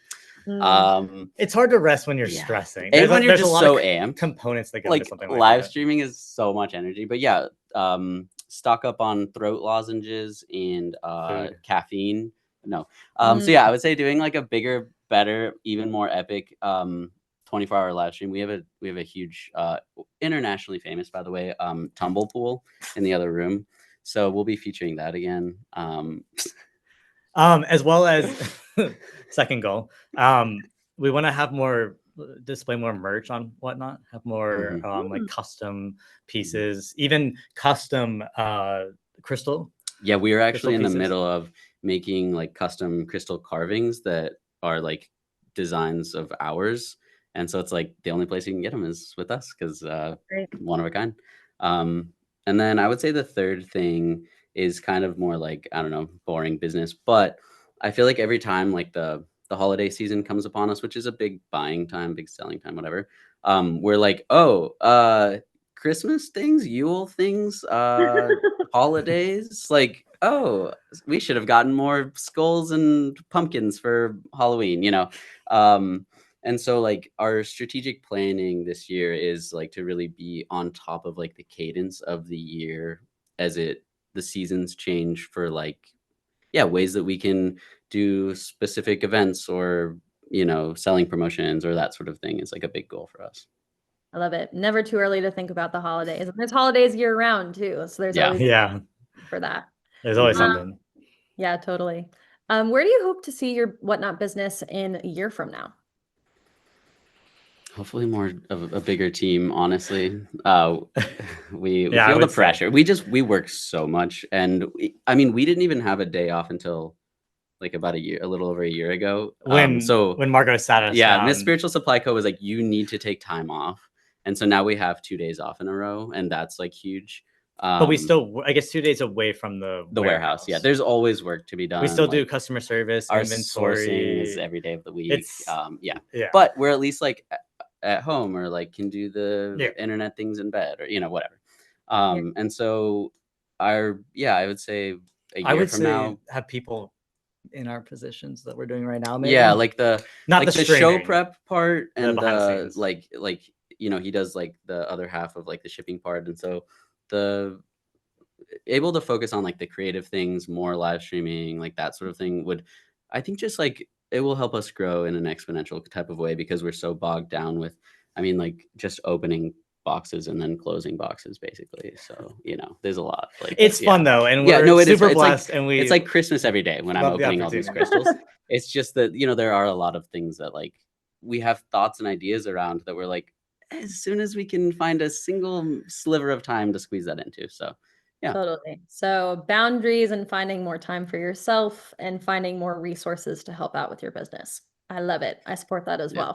C: It's hard to rest when you're
B: Yeah.
C: stressing.
B: And when you're
C: there's a
B: just
C: lot
B: so
C: of
B: amped,
C: components that go
B: like
C: into something like
B: live
C: that.
B: streaming is so much energy. But yeah, stock up on throat lozenges and
C: Food.
B: caffeine. No. So yeah, I would say doing like a bigger, better, even more epic 24-hour live stream. We have a huge internationally famous, by the way, tumble pool in the other room. So we'll be featuring that again.
C: As well as second goal, we want to have more, display more merch on Whatnot, have more like custom pieces, even custom crystal.
B: Yeah, we are actually in the
C: pieces.
B: middle of making like custom crystal carvings that are like designs of ours. And so it's like the only place you can get them is with us because
A: Great.
B: one of a kind. And then I would say the third thing is kind of more like, I don't know, boring business. But I feel like every time like the holiday season comes upon us, which is a big buying time, big selling time, whatever, we're like, oh, Christmas things, Yule things, holidays, like, oh, we should have gotten more skulls and pumpkins for Halloween, you know. And so like our strategic planning this year is like to really be on top of like the cadence of the year as the seasons change for like, yeah, ways that we can do specific events or, you know, selling promotions or that sort of thing is like a big goal for us.
A: I love it. Never too early to think about the holidays. And there's holidays year round too. So there's
B: Yeah.
A: always
C: Yeah,
A: for that.
C: there's always
B: Mhm.
C: something.
A: Yeah, totally. Where do you hope to see your Whatnot business in a year from now?
B: Hopefully more of a bigger team, honestly. We
C: Yeah, I
B: feel the
C: would say.
B: pressure. We work so much, and I mean, we didn't even have a day off until like about a little over a year ago. So
C: When Margot sat us
B: yeah,
C: down.
B: Miss Spiritual Supply Co was like, you need to take time off, and so now we have 2 days off in a row, and that's like huge.
C: But we still, I guess, 2 days away from the
B: warehouse. Yeah, there's always work to be done.
C: we still do
B: like,
C: customer service,
B: our
C: inventory.
B: sourcing is every day of the week.
C: It's
B: Yeah,
C: yeah.
B: but we're at least like at home, or like can do the
C: Yeah.
B: internet things in bed, or whatever. And so I would say a
D: I
B: year
D: would
B: from
D: say
B: now,
D: have people in our positions that we're doing right now. Maybe.
B: yeah, like the
C: Not
B: like
C: the
B: the show
C: streaming,
B: prep part,
C: the
B: and
C: behind the
B: the
C: scenes.
B: like he does like the other half of like the shipping part, and so the able to focus on like the creative things, more live streaming, like that sort of thing would, I think, just like it will help us grow in an exponential type of way, because we're so bogged down with, I mean, like just opening boxes and then closing boxes basically. So, there's a lot. Like
C: It's
B: yeah.
C: fun though, and
B: Yeah,
C: we're
B: no, it is.
C: super
B: It's like
C: blessed, and we
B: it's like Christmas every day when I'm
C: love the
B: opening all these
C: opportunity.
B: crystals. It's just that, there are a lot of things that like we have thoughts and ideas around that we're like, as soon as we can find a single sliver of time to squeeze that into. So yeah.
A: Totally. So boundaries and finding more time for yourself and finding more resources to help out with your business. I love it. I support that as
B: Yeah.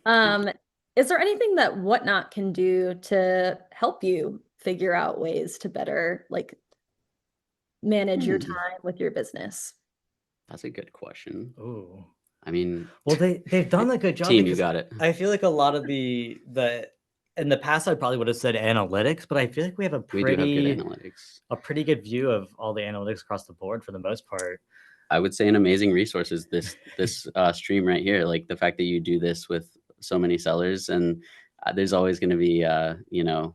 A: well. Is there anything that Whatnot can do to help you figure out ways to better like manage your time with your business?
B: That's a good question.
C: Ooh.
B: I mean,
D: Well, they've done a good job.
B: team, you
D: because
B: got it.
D: I feel like a lot of the in the past I probably would have said analytics, but I feel like we have
B: We do have good analytics.
C: a pretty good view of all the analytics across the board for the most part.
B: I would say an amazing resource is this stream right here. Like the fact that you do this with so many sellers, and there's always going to be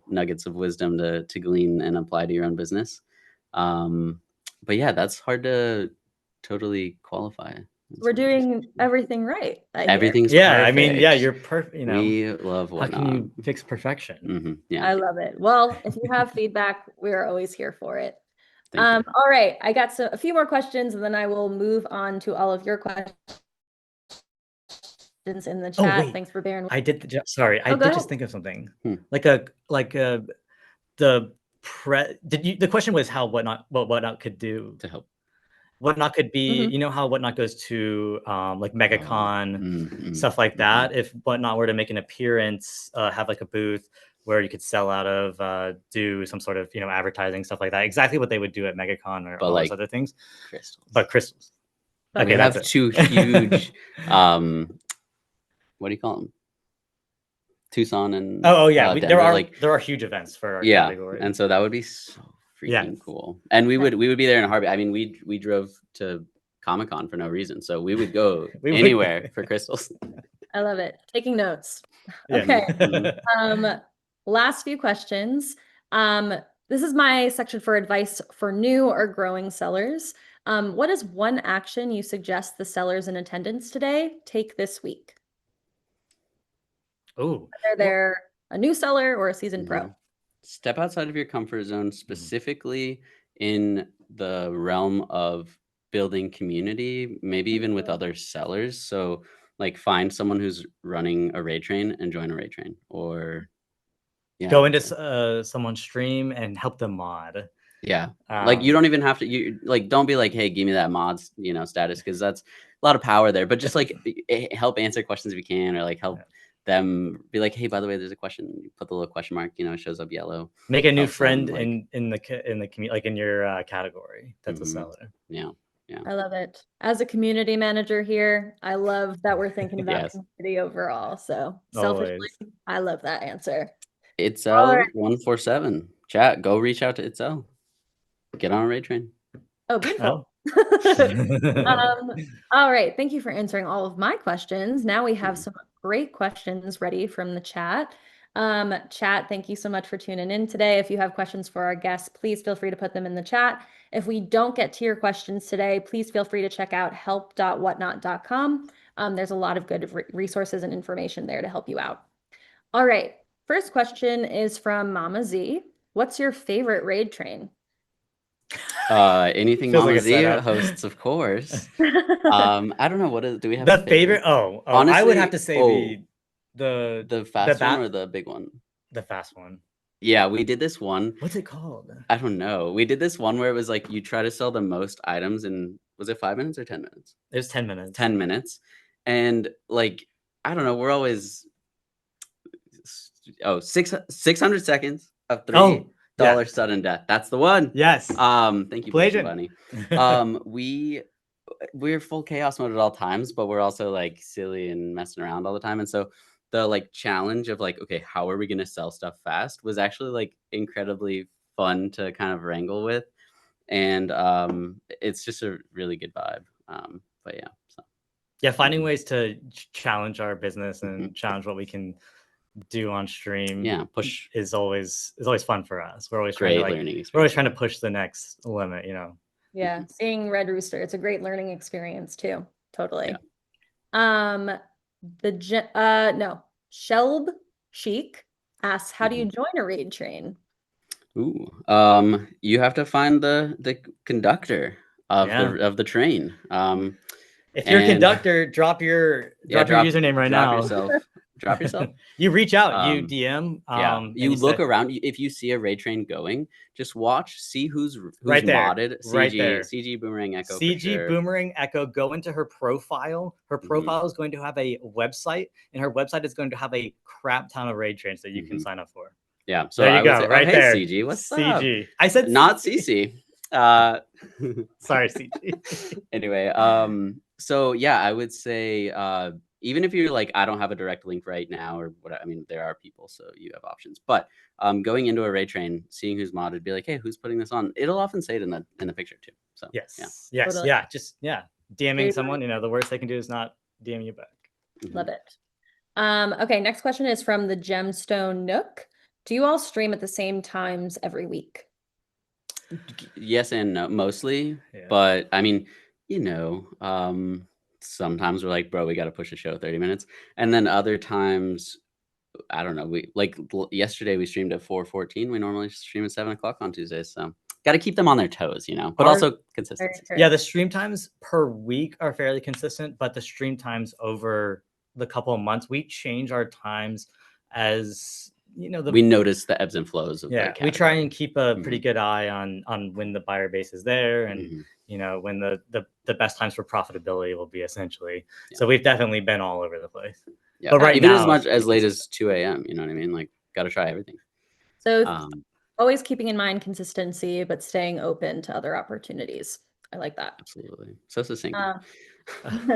B: nuggets of wisdom to glean and apply to your own business. But yeah, that's hard to totally qualify.
A: We're doing everything right. I hear.
B: Everything's
C: Yeah, I mean, yeah,
B: perfect.
C: you're perfect.
B: We love
C: how
B: Whatnot.
C: can you fix perfection?
B: Yeah.
A: I love it. Well, if you have feedback, we're always here for it.
B: Thank you.
A: All right, I got a few more questions, and then I will move on to all of your questions in the chat.
C: wait.
A: Thanks for bearing with
C: I did. Sorry, I
A: Oh, go
C: did just
A: ahead.
C: think of something.
B: Hmm.
C: The question was how what Whatnot could do.
B: To help.
C: Whatnot could be,
A: Mhm.
C: how Whatnot goes to like MegaCon, stuff like
B: mhm.
C: that. If Whatnot were to make an appearance, have like a booth where you could sell out of, do some sort of advertising, stuff like that. Exactly what they would do at MegaCon or
B: But
C: all those
B: like
C: other things.
B: crystals.
C: But crystals.
A: But
B: we
C: Okay,
B: have
C: that's it.
B: two huge what do you call them? Tucson and
C: Oh yeah,
B: Denver,
C: there are huge events for our
B: yeah,
C: category.
B: and so that would be so freaking
C: Yeah.
B: cool. And we would be there in a heartbeat. I mean, we drove to Comic-Con for no reason, so we would go
C: We would.
B: anywhere for crystals.
A: I love it. Taking notes.
C: Yeah.
A: Okay. Last few questions. This is my section for advice for new or growing sellers. What is one action you suggest the sellers in attendance today take this week?
C: Ooh.
A: Whether they're a new seller or a seasoned pro.
B: Mhm. Step outside of your comfort zone, specifically in the realm of building community, maybe even with other sellers. So like find someone who's running a raid train and join a raid train, or
C: Go into someone's stream and help them mod.
B: yeah. Like you don't even have to, you like, don't be like, hey, give me that mods, status, because that's a lot of power there. But just like help answer questions if you can, or like help them be like, hey, by the way, there's a question. You put the little question mark, it shows up yellow.
C: Make a new
B: Helps them,
C: friend
B: like-
C: in the community, like in your category. That's a
B: Mhm.
C: seller.
B: Yeah.
A: I love it. As a community manager here, I love that we're thinking about
B: Yes.
A: community overall. So selfishly,
C: Always.
A: I love that answer.
B: It's
A: All right.
B: L147. Chat, go reach out to Itzel. Get on a raid train.
A: Oh, beautiful.
C: Oh.
A: All right. Thank you for answering all of my questions. Now we have some great questions ready from the chat. Chat, thank you so much for tuning in today. If you have questions for our guests, please feel free to put them in the chat. If we don't get to your questions today, please feel free to check out help.whatnot.com. There's a lot of good resources and information there to help you out. All right. First question is from Mama Z. What's your favorite raid train?
B: Anything
C: Feels
B: Mama
C: like a
B: Z
C: setup.
B: hosts, of course. I don't know, do we have
C: The
B: a favorite?
C: favorite? I would
B: Honestly,
C: have to say
B: The fast
C: bat-
B: one or the big one?
C: the fast one.
B: Yeah, we did this one.
C: What's it called?
B: I don't know. We did this one where it was like you try to sell the most items in, was it 5 minutes or 10 minutes?
C: It was 10 minutes.
B: 10 minutes. And like, I don't know, we're always 600 seconds of $3
C: yeah.
B: sudden death. That's the one.
C: Yes.
B: Thank you, Blasian
C: Blasian.
B: Bunny. We're full chaos mode at all times, but we're also like silly and messing around all the time. And so the like challenge of like, okay, how are we going to sell stuff fast was actually like incredibly fun to kind of wrangle with. And it's just a really good vibe. But yeah. So.
C: Yeah, finding ways to challenge our business and challenge what we can do on stream.
B: Yeah, push
C: is always fun for us. We're always
B: great
C: trying to
B: learning experience.
C: we're always trying to push the next limit, you know.
A: Yeah, seeing Red Rooster, it's a great learning experience too. Totally.
B: Yeah.
A: Shelb Chic asks, how do you join a raid train?
B: Ooh, you have to find the conductor of the train.
C: If you're a
B: and-
C: conductor, drop your username right
B: drop
C: now.
B: Yourself. Drop yourself.
C: You reach out, you DM.
B: You look around. If you see a raid train going, just watch, see who's
C: right there,
B: modded. CG,
C: right there.
B: CG Boomerang Echo.
C: CG
B: sure.
C: Boomerang Echo. Go into her profile. Her profile is going to have a website, and her website is going to have a crap ton of raid trains that you can sign up for.
B: Yeah. So
C: there you
B: I
C: go.
B: would say,
C: Right
B: hey,
C: there.
B: CG, what's
C: CG.
B: up?
C: I said
B: not
C: CC.
B: CC.
C: Sorry, CG.
B: Anyway, so yeah, I would say even if you're like, I don't have a direct link right now or what, I mean, there are people, so you have options. But going into a raid train, seeing who's modded, be like, hey, who's putting this on? It'll often say it in the picture too. So
C: yes,
A: Totally.
C: yeah, just DMing someone. You know, the worst they can do is not DM you back.
A: Love it. Okay, next question is from the Gemstone Nook. Do you all stream at the same times every week?
B: Yes and no, mostly.
C: Yeah.
B: But I mean, you know, sometimes we're like, bro, we got to push a show 30 minutes. And then other times, I don't know. We like yesterday we streamed at 4:14. We normally stream at 7 o'clock on Tuesdays. So got to keep them on their toes, you know, but also consistency.
C: Yeah, the stream times per week are fairly consistent, but the stream times over the couple of months, we change our times as you know.
B: We notice the ebbs and flows of
C: we try and keep a pretty good eye on when the buyer base is there and you know when the best times for profitability will be essentially. So we've definitely been all over the place.
B: Yeah,
C: but right
B: even
C: now,
B: as much as late as 2 a.m. You know what I mean? Like, got to try everything.
A: So always keeping in mind consistency, but staying open to other opportunities. I like that.
B: Absolutely. So succinct.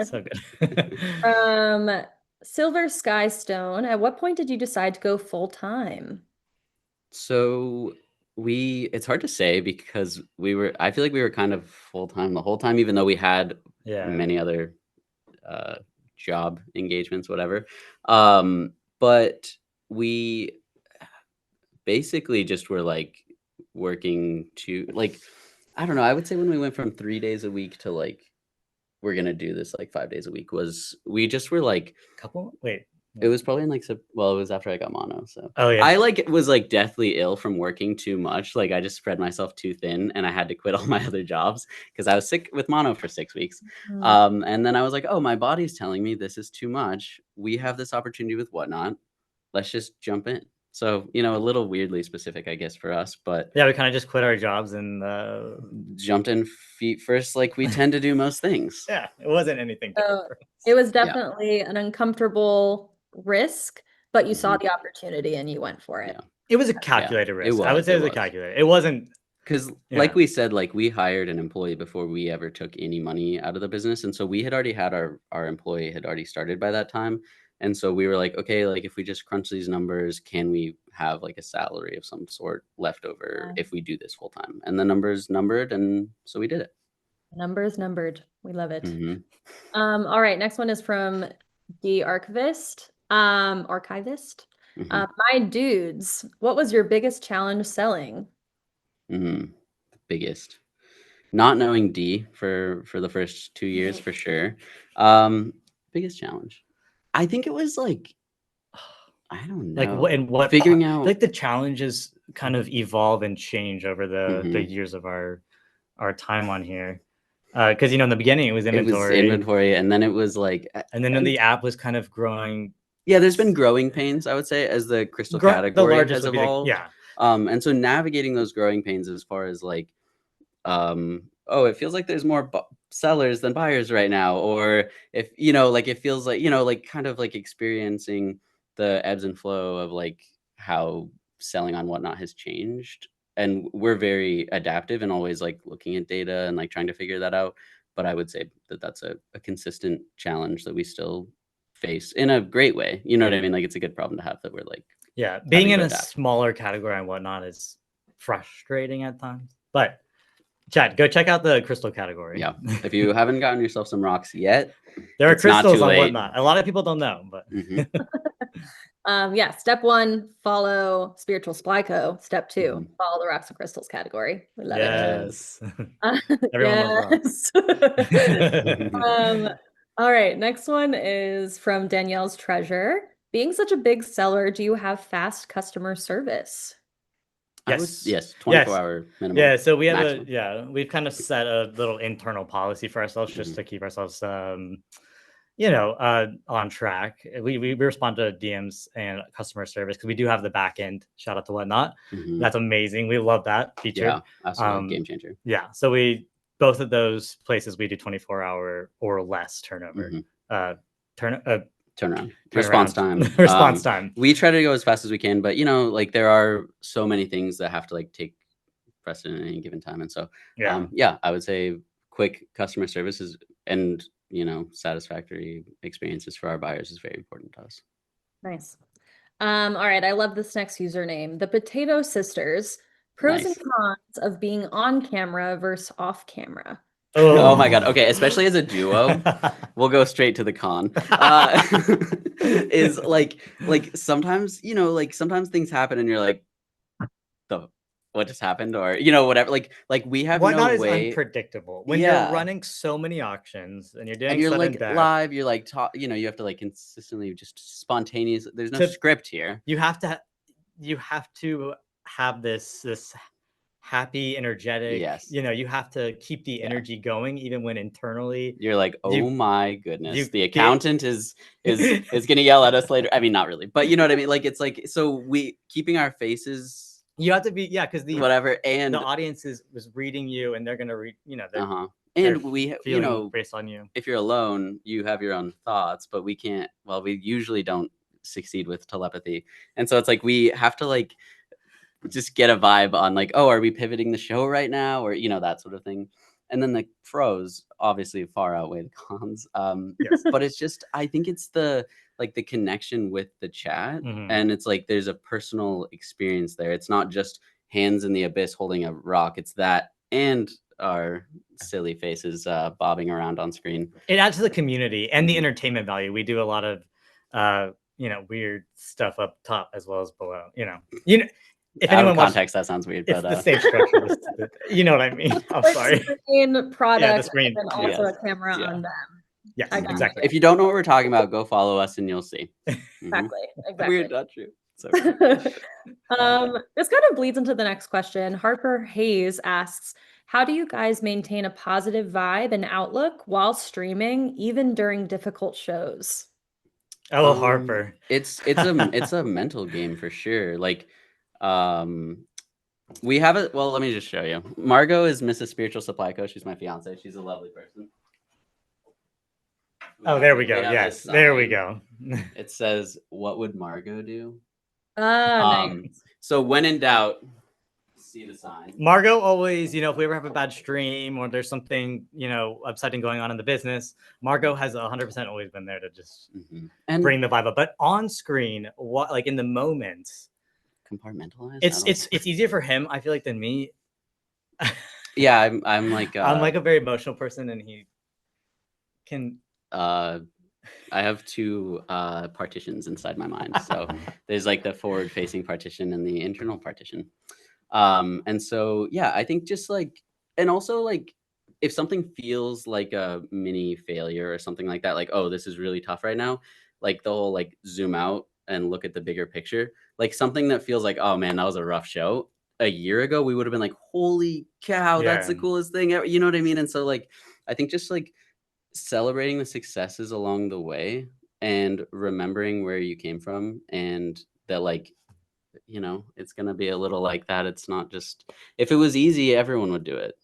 C: So good.
A: Silver Skystone, at what point did you decide to go full time?
B: So it's hard to say because I feel like we were kind of full time the whole time, even though we had many other job engagements, whatever. But we basically just were like working to like, I don't know. I would say when we went from 3 days a week to like, we're going to do this like 5 days a week we just were like it was probably in like, well, it was after I got mono. So I like was like deathly ill from working too much. Like I just spread myself too thin and I had to quit all my other jobs because I was sick with mono for 6 weeks. And then I was like, oh, my body's telling me this is too much. We have this opportunity with Whatnot. Let's just jump in. So, you know, a little weirdly specific, I guess, for us, but
C: yeah, we kind of just quit our jobs and
B: jumped in feet first, like we tend to do most things.
C: Yeah, it wasn't anything.
A: It was definitely an uncomfortable risk, but you saw the opportunity and you went for it.
B: Yeah.
C: It was a calculated risk. I would say it was a calculated. It wasn't
B: because, like we said, like we hired an employee before we ever took any money out of the business, and so we had already had our employee had already started by that time. And so we were like, okay, like if we just crunch these numbers, can we have like a salary of some sort left over if we do this full time? And the numbers numbered, and so we did it.
A: Numbers numbered. We love it. All right, next one is from the archivist. My dudes, what was your biggest challenge selling?
B: Biggest, not knowing D for the first 2 years for sure. Biggest challenge. I think it was like, I don't know.
C: Like what
B: figuring out
C: like the challenges kind of evolve and change over the years of our time on here. Because you know in the beginning it was inventory,
B: and then it was like,
C: and then the app was kind of growing
B: Yeah, there's been growing pains, I would say, as the crystal
C: The
B: category
C: largest
B: has
C: would be
B: evolved.
C: yeah.
B: And so navigating those growing pains as far as like, oh, it feels like there's more sellers than buyers right now, or if like it feels like like kind of like experiencing the ebbs and flow of like how selling on Whatnot has changed. And we're very adaptive and always like looking at data and like trying to figure that out. But I would say that that's a consistent challenge that we still face in a great way. You know what I mean? Like it's a good problem to have that we're like,
C: Yeah, being
B: having
C: in
B: to
C: a
B: adapt.
C: smaller category and Whatnot is frustrating at times. But Chad, go check out the crystal category.
B: Yeah. If you haven't gotten yourself some rocks yet,
C: there are
B: it's not
C: crystals
B: too
C: on
B: late.
C: Whatnot. A lot of people don't know, but
B: Mhm.
A: Yeah, step 1, follow Spiritual Supply Co. Step 2,
B: Mhm.
A: follow the rocks and crystals category. We love
C: yes.
A: it.
C: Everyone loves
A: Yes.
C: rocks.
A: All right, next one is from Danielle's Treasure. Being such a big seller, do you have fast customer service?
B: Yes, 24
C: Yes.
B: hour minimum.
C: Yeah, so we have
B: maximum.
C: we've kind of set a little internal policy for ourselves just
B: Mhm.
C: to keep ourselves on track. We respond to DMs and customer service because we do have the back end. Shout out to Whatnot.
B: Mhm.
C: That's amazing. We love that feature.
B: Yeah, absolutely. Game changer.
C: Yeah. So we both of those places we do 24-hour or less turnover.
B: Mhm. Turnaround.
C: Turnaround.
B: Response time.
C: Response time.
B: We try to go as fast as we can, but like there are so many things that have to like take precedent at any given time. And so
C: Yeah.
B: I would say quick customer services and satisfactory experiences for our buyers is very important to us.
A: Nice. All right, I love this next username. The Potato Sisters. Pros and
B: Nice.
A: cons of being on camera versus off camera.
B: Oh my God. Okay. Especially as a duo, we'll go straight to the con. Is like sometimes, like sometimes things happen and you're like, what just happened? Or, whatever. Like we have
C: Whatnot
B: no
C: is
B: way.
C: unpredictable when
B: Yeah.
C: you're running so many auctions and you're doing
B: And you're
C: sudden
B: like
C: death.
B: live, you're like, you have to like consistently just spontaneous. There's no
C: To-
B: script here.
C: You have to have this happy, energetic.
B: Yes.
C: You have to keep the energy going even when internally
B: You're like, oh
C: you-
B: my goodness,
C: you
B: the
C: get-
B: accountant is gonna yell at us later. I mean, not really, but you know what I mean. Like it's like, so we keeping our faces,
C: you have to be because the
B: whatever, and
C: the audience was reading you and they're gonna read. They're
B: and we
C: feeling based on you.
B: if you're alone, you have your own thoughts, but we can't. Well, we usually don't succeed with telepathy, and so it's like we have to like just get a vibe on like, oh, are we pivoting the show right now, or that sort of thing. And then the pros obviously far outweigh the cons.
C: Yes.
B: But it's just, I think it's the connection with the chat,
C: Mhm.
B: and it's like there's a personal experience there. It's not just hands in the abyss holding a rock. It's that and our silly faces bobbing around on screen.
C: It adds to the community and the entertainment value. We do a lot of weird stuff up top as well as below. If
B: Out
C: anyone
B: of
C: wants,
B: context, that sounds weird,
C: it's
B: but
C: the same structure. You know what I mean? I'm sorry.
A: Screen product
C: screen,
A: and then also
B: yes,
A: a camera
B: yeah.
A: on them.
C: Yes,
A: I got it.
C: exactly.
B: If you don't know what we're talking about, go follow us and you'll see. Mhm.
A: Exactly.
B: Weird, not true. So
A: This kind of bleeds into the next question. Harper Hayes asks, how do you guys maintain a positive vibe and outlook while streaming, even during difficult shows?
C: Oh, Harper.
B: It's a mental game for sure. Like, we have it. Well, let me just show you. Margot is Mrs. Spiritual Supply Co. She's my fiance. She's a lovely person.
C: Oh, there we go.
B: have
C: Yes,
B: this
C: there we
B: sign.
C: go.
B: It says, "What would Margot do?"
A: Nice.
B: So when in doubt, see the sign.
C: Margot always, if we ever have a bad stream or there's something, upsetting going on in the business, Margot has 100% always been there to just
B: And
C: bring the vibe up. But on screen, like in the moment,
B: compartmentalize.
C: it's easier for him, I feel like, than me.
B: Yeah, I'm like
C: I'm like a very emotional person, and he can.
B: I have two partitions inside my mind. So there's like the forward-facing partition and the internal partition. And so yeah, I think just like, and also like, if something feels like a mini failure or something like that, like, oh, this is really tough right now, like the whole like zoom out and look at the bigger picture, like something that feels like, oh man, that was a rough show. A year ago, we would have been like, holy cow, that's the
C: Yeah.
B: coolest thing ever. You know what I mean? And so like, I think just like celebrating the successes along the way and remembering where you came from, and that like, it's gonna be a little like that. It's not just, if it was easy, everyone would do it.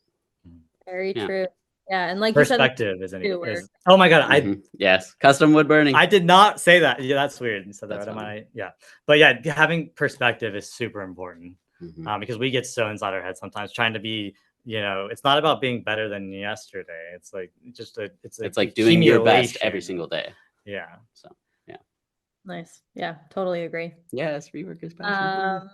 A: Very
B: Yeah.
A: true. Yeah, and like you said,
C: Perspective
A: too, where-
C: is. Oh my god,
B: Yes, custom wood burning.
C: I did not say that. Yeah, that's weird. You said that
B: That's
C: right? Am
B: funny.
C: I? Yeah, but yeah, having perspective is super important
B: Mhm.
C: because we get so inside our head sometimes trying to be. It's not about being better than yesterday. It's like
B: It's like doing your best every
C: accumulation.
B: single day.
C: Yeah.
B: So
A: nice. Yeah, totally agree.
B: yes, rework is passion.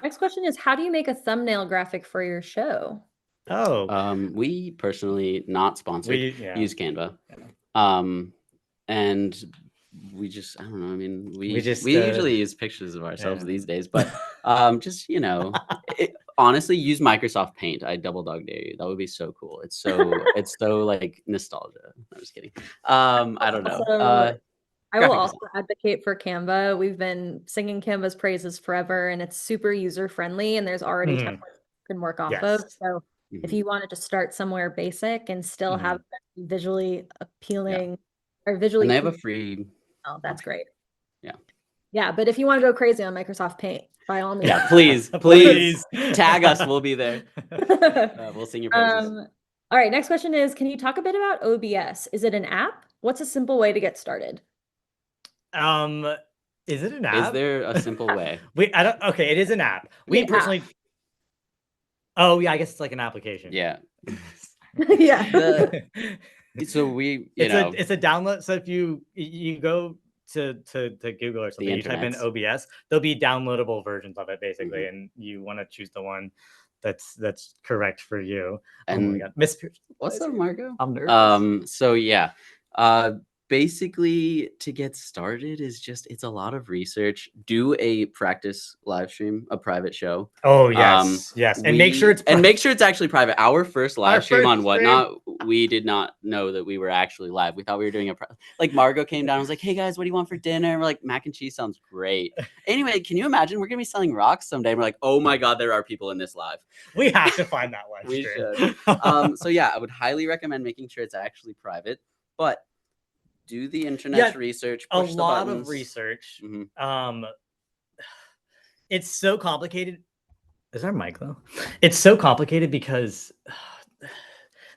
A: Next question is, how do you make a thumbnail graphic for your show?
C: Oh,
B: We personally, not sponsored,
C: yeah.
B: use Canva. And we just, I don't know. I mean, we usually use pictures of ourselves
C: yeah.
B: these days, but just honestly, use Microsoft Paint. I double dog dare you. That would be so cool. It's so like nostalgia. I'm just kidding. I don't know.
A: Also, I will
B: graphic
A: also advocate for Canva. We've been singing Canva's praises forever, and it's super user friendly, and there's already
C: Mhm.
A: templates you can work off of.
C: Yes.
A: So if
B: Mhm.
A: you wanted to start somewhere basic and still
C: Mhm.
A: have visually appealing or visually,
B: And they have a
A: pleasing-
B: free.
A: oh, that's great.
B: Yeah.
A: Yeah, but if you want to go crazy on Microsoft Paint, by all means.
B: Yeah, please tag us. We'll be there. We'll sing your praises.
A: All right, next question is, can you talk a bit about OBS? Is it an app? What's a simple way to get started?
C: Is it an app?
B: Is there a simple way?
C: I don't. Okay, it is an app. We
A: An app.
C: personally. Oh yeah, I guess it's like an application.
B: Yeah.
A: Yeah.
B: So we,
C: it's a download. So if you go to Google or something, you type in
B: internets.
C: OBS, there'll be downloadable versions of it basically,
B: Mhm.
C: and you want to choose the one that's correct for you. Oh my
B: And
C: god, Miss Pierce.
B: what's up, Margot?
C: I'm nervous.
B: So yeah, basically to get started is just, it's a lot of research. Do a practice live stream, a private show.
C: Oh yes, yes, and make sure it's
B: actually private. Our first live stream on
C: first
B: Whatnot, we did not know that we were actually live. We thought we were doing like Margot came down and was like, "Hey guys, what do you want for dinner?" And we're like, "Mac and cheese sounds great." Anyway, can you imagine we're gonna be selling rocks someday? And we're like, "Oh my god, there are people in this live."
C: We have to find that live
B: We
C: stream.
B: should. So yeah, I would highly recommend making sure it's actually private, but do the internet research.
C: A
B: Push the
C: lot
B: buttons.
C: of research.
B: Mhm.
C: It's so complicated. Is our mic though? It's so complicated because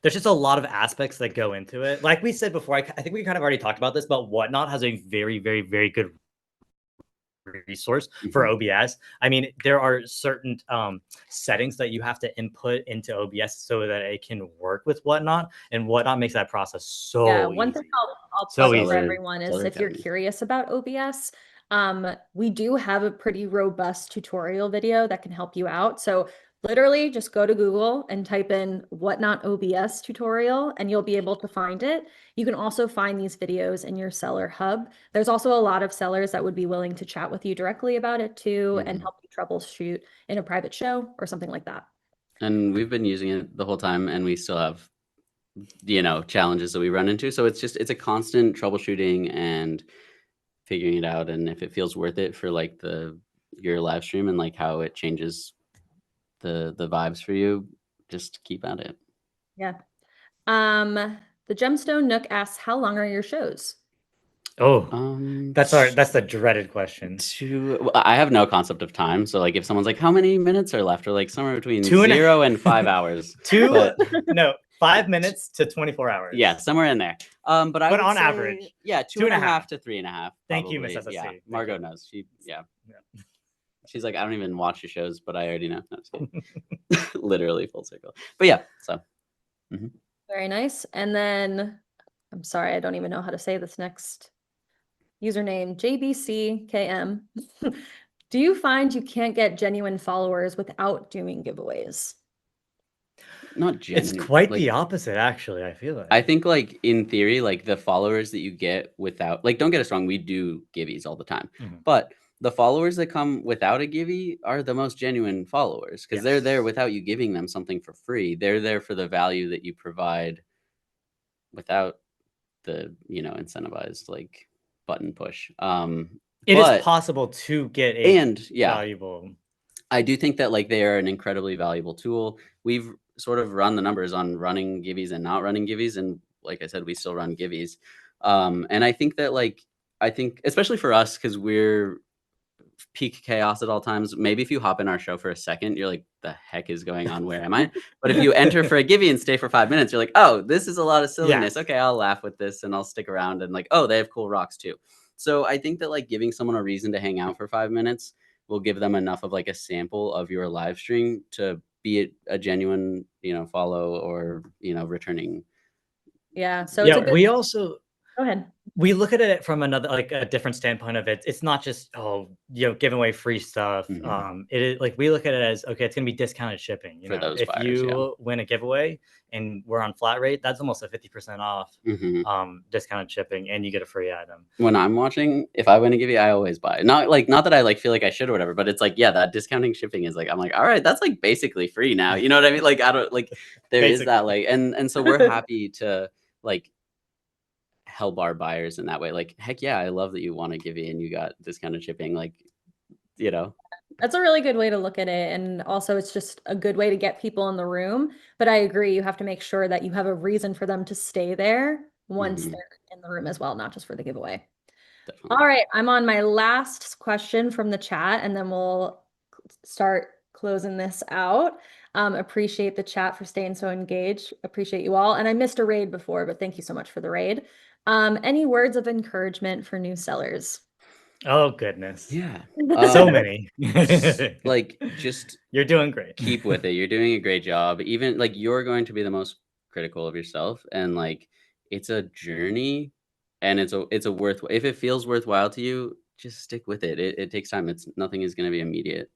C: there's just a lot of aspects that go into it. Like we said before, I think we kind of already talked about this, but Whatnot has a very, very, very good resource for OBS. I mean, there are certain settings that you have to input into OBS so that it can work with Whatnot, and Whatnot makes that process so
A: Yeah, one
C: easy.
A: thing I'll
C: So
A: plug
C: easy.
A: for everyone is
B: Seller
A: if you're
B: Academy.
A: curious about OBS, we do have a pretty robust tutorial video that can help you out. So literally just go to Google and type in Whatnot OBS tutorial and you'll be able to find it. You can also find these videos in your seller hub. There's also a lot of sellers that would be willing to chat with you directly about it too and
B: Mhm.
A: help you troubleshoot in a private show or something like that.
B: And we've been using it the whole time, and we still have, challenges that we run into. So it's a constant troubleshooting and figuring it out. And if it feels worth it for like your live stream and like how it changes the vibes for you, just keep at it.
A: Yeah. The Gemstone Nook asks, how long are your shows?
C: Oh, that's the dreaded question.
B: I have no concept of time. So like if someone's like, how many minutes are left? Or like somewhere between 0 and 5 hours.
C: 5 minutes to 24 hours.
B: Yeah, somewhere in there. But I would
C: on
B: say,
C: average,
B: yeah, 2.5 to 3.5.
C: Thank you,
B: probably.
C: Miss SSC.
B: Yeah,
C: Thank
B: Margot
C: you.
B: knows. She's like, I don't even watch your shows, but I already know. No, just kidding. Literally full circle. But yeah, so.
A: Very nice. And then, I'm sorry, I don't even know how to say this next username, JBCKM. Do you find you can't get genuine followers without doing giveaways?
B: Not
C: It's
B: genuine.
C: quite
B: like,
C: the opposite, actually. I feel like.
B: I think like in theory, like the followers that you get without, like, don't get us wrong, we do giveies all the time, but the followers that come without a givey are the most genuine followers because they're there without you giving them something for free. They're there for the value that you provide without the, incentivized like button push.
C: It is possible to get valuable.
B: I do think that like they are an incredibly valuable tool. We've sort of run the numbers on running giveies and not running giveies, and like I said, we still run giveies. And I think that especially for us, because we're peak chaos at all times. Maybe if you hop in our show for a second, you're like, the heck is going on? Where am I? But if you enter for a Gibby and stay for 5 minutes, you're like, oh, this is a lot of silliness. Okay, I'll laugh with this and I'll stick around, and like, oh, they have cool rocks too. So I think that like giving someone a reason to hang out for 5 minutes will give them enough of like a sample of your live stream to be a genuine, follow or, returning.
A: Yeah. So it's
C: Yeah,
A: a good,
C: we also
A: go ahead.
C: we look at it from another, like a different standpoint of it. It's not just giving away free stuff.
B: Mhm.
C: It is like we look at it as, okay, it's gonna be discounted shipping.
B: For those
C: if
B: buyers,
C: you win a giveaway and we're on flat rate, that's almost a 50% off
B: Mhm.
C: discounted shipping, and you get a free item.
B: When I'm watching, if I win a Gibby, I always buy. Not that I like feel like I should or whatever, but it's like, yeah, that discounting shipping is like, I'm like, all right, that's like basically free now. You know what I mean? Like, I don't like, there is that like, and so we're happy to like help our buyers in that way. Like, heck yeah, I love that you want to Gibby and you got discounted shipping. Like,
A: That's a really good way to look at it. And also, it's just a good way to get people in the room. But I agree, you have to make sure that you have a reason for them to stay there once
B: Mhm.
A: they're in the room as well, not just for the giveaway.
B: Definitely.
A: All right, I'm on my last question from the chat, and then we'll start closing this out. Appreciate the chat for staying so engaged. Appreciate you all. And I missed a raid before, but thank you so much for the raid. Any words of encouragement for new sellers?
C: Oh goodness.
B: Yeah.
C: So many.
B: Like, just
C: You're doing great.
B: keep with it. You're doing a great job. Even like you're going to be the most critical of yourself, and like it's a journey, and it's a if it feels worthwhile to you, just stick with it. It takes time. Nothing is going to be immediate.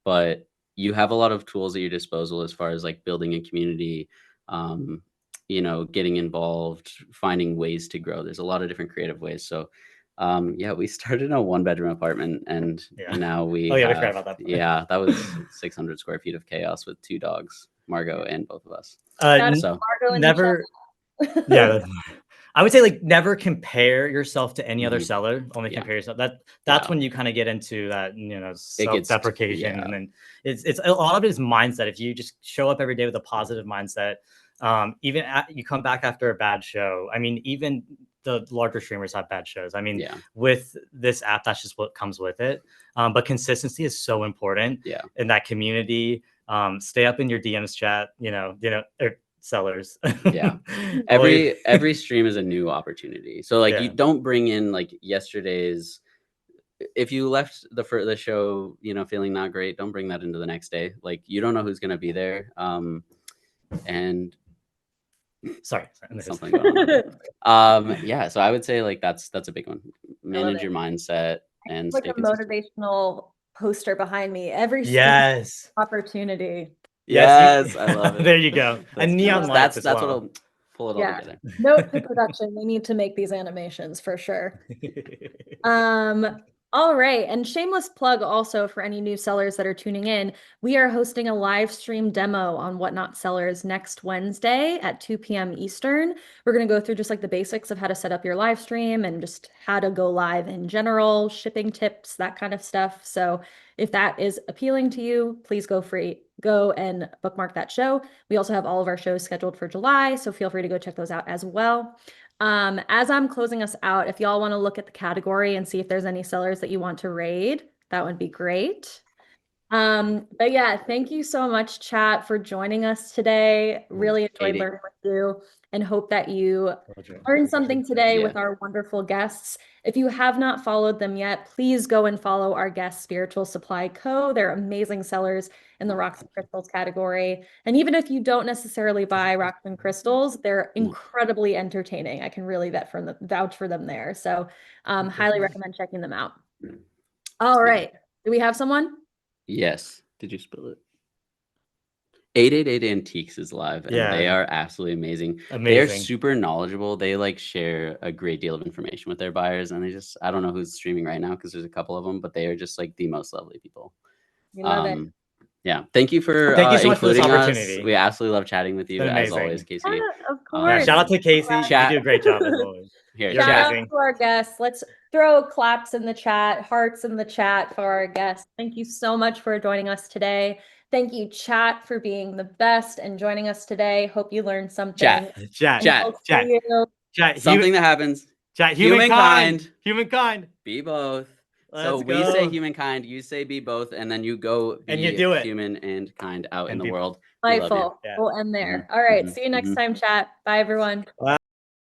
B: But you have a lot of tools at your disposal as far as like building a community, getting involved, finding ways to grow. There's a lot of different creative ways. So yeah, we started in a 1-bedroom apartment, and
C: Yeah.
B: now we
C: Oh, yeah, we
B: have,
C: forgot about that part.
B: yeah, that was 600 square feet of chaos with 2 dogs, Margot and both of us. So
A: Margot in the
C: never.
A: chat.
C: Yeah, I would say like never compare yourself to any other
B: Mhm.
C: seller. Only
B: Yeah.
C: compare yourself. That's
B: Yeah.
C: when you kind of get into that,
B: gets-
C: self-deprecation,
B: yeah.
C: and then it's a lot of it is mindset. If you just show up every day with a positive mindset, you come back after a bad show. I mean, even the larger streamers have bad shows. I mean,
B: Yeah.
C: with this app, that's just what comes with it. But consistency is so important.
B: Yeah.
C: In that community. Stay up in your DMs chat. Sellers.
B: Yeah.
C: Always-
B: Every stream is a new opportunity. So like you
C: Yeah.
B: don't bring in like yesterday's. If you left the show, feeling not great, don't bring that into the next day. Like you don't know who's gonna be there. And
C: Sorry.
B: something going on. Yeah. So I would say like that's a big one. Manage your mindset and
A: Like
B: stay
A: a
B: consistent.
A: motivational poster behind me. Every
C: Yes.
A: opportunity.
B: Yes, I love it.
C: There you go.
B: That's
C: And neon
B: cool.
C: lights
B: That's
C: as well.
B: what'll pull it all
A: Yeah.
B: together.
A: Note to production, we need to make these animations for sure. All right. And shameless plug also for any new sellers that are tuning in. We are hosting a live stream demo on Whatnot Sellers next Wednesday at 2 p.m. Eastern. We're going to go through just like the basics of how to set up your live stream and just how to go live in general, shipping tips, that kind of stuff. So if that is appealing to you, please go and bookmark that show. We also have all of our shows scheduled for July, so feel free to go check those out as well. As I'm closing us out, if y'all want to look at the category and see if there's any sellers that you want to raid, that would be great. But yeah, thank you so much, chat, for joining us today. Really enjoyed
B: Katie.
A: learning with you and hope that you learned something today with
B: Yeah.
A: our wonderful guests. If you have not followed them yet, please go and follow our guest Spiritual Supply Co. They're amazing sellers in the rocks and crystals category. And even if you don't necessarily buy rocks and crystals, they're incredibly entertaining. I can really vouch for them there. So highly recommend checking them out. All right. Do we have someone?
B: Yes. Did you spill it? 888 Antiques is live, and they
C: Yeah.
B: are absolutely amazing. They're
C: Amazing.
B: super knowledgeable. They like share a great deal of information with their buyers, and I don't know who's streaming right now because there's a couple of them, but they are just like the most lovely people.
A: We love it.
B: Yeah. Thank you for
C: Thank you so much for this
B: including us.
C: opportunity.
B: We absolutely love chatting with you
C: Been
B: as
C: amazing.
B: always, Casey.
A: Yeah, of
C: Yeah,
A: course.
C: shout out to Casey.
B: Chat.
C: You do a great job as always.
B: Here,
C: You're
A: Shout
B: chat.
A: out
C: amazing.
A: to our guests. Let's throw claps in the chat, hearts in the chat for our guests. Thank you so much for joining us today. Thank you, chat, for being the best and joining us today. Hope you learned something.
B: Chat.
C: Chat.
A: And we'll see you
C: Chat,
B: something that happens.
C: chat,
B: humankind.
C: humankind.
B: Be both. So
C: Let's
B: we say
C: go.
B: humankind, you say be both, and then you go be
C: And you do it.
B: human and kind out in
C: And
B: the
C: be-
B: world. We love you.
A: Delightful.
C: Yeah.
A: We'll end there.
B: Mhm,
A: All right.
B: mhm,
A: See you next
B: mhm.
A: time, chat. Bye, everyone.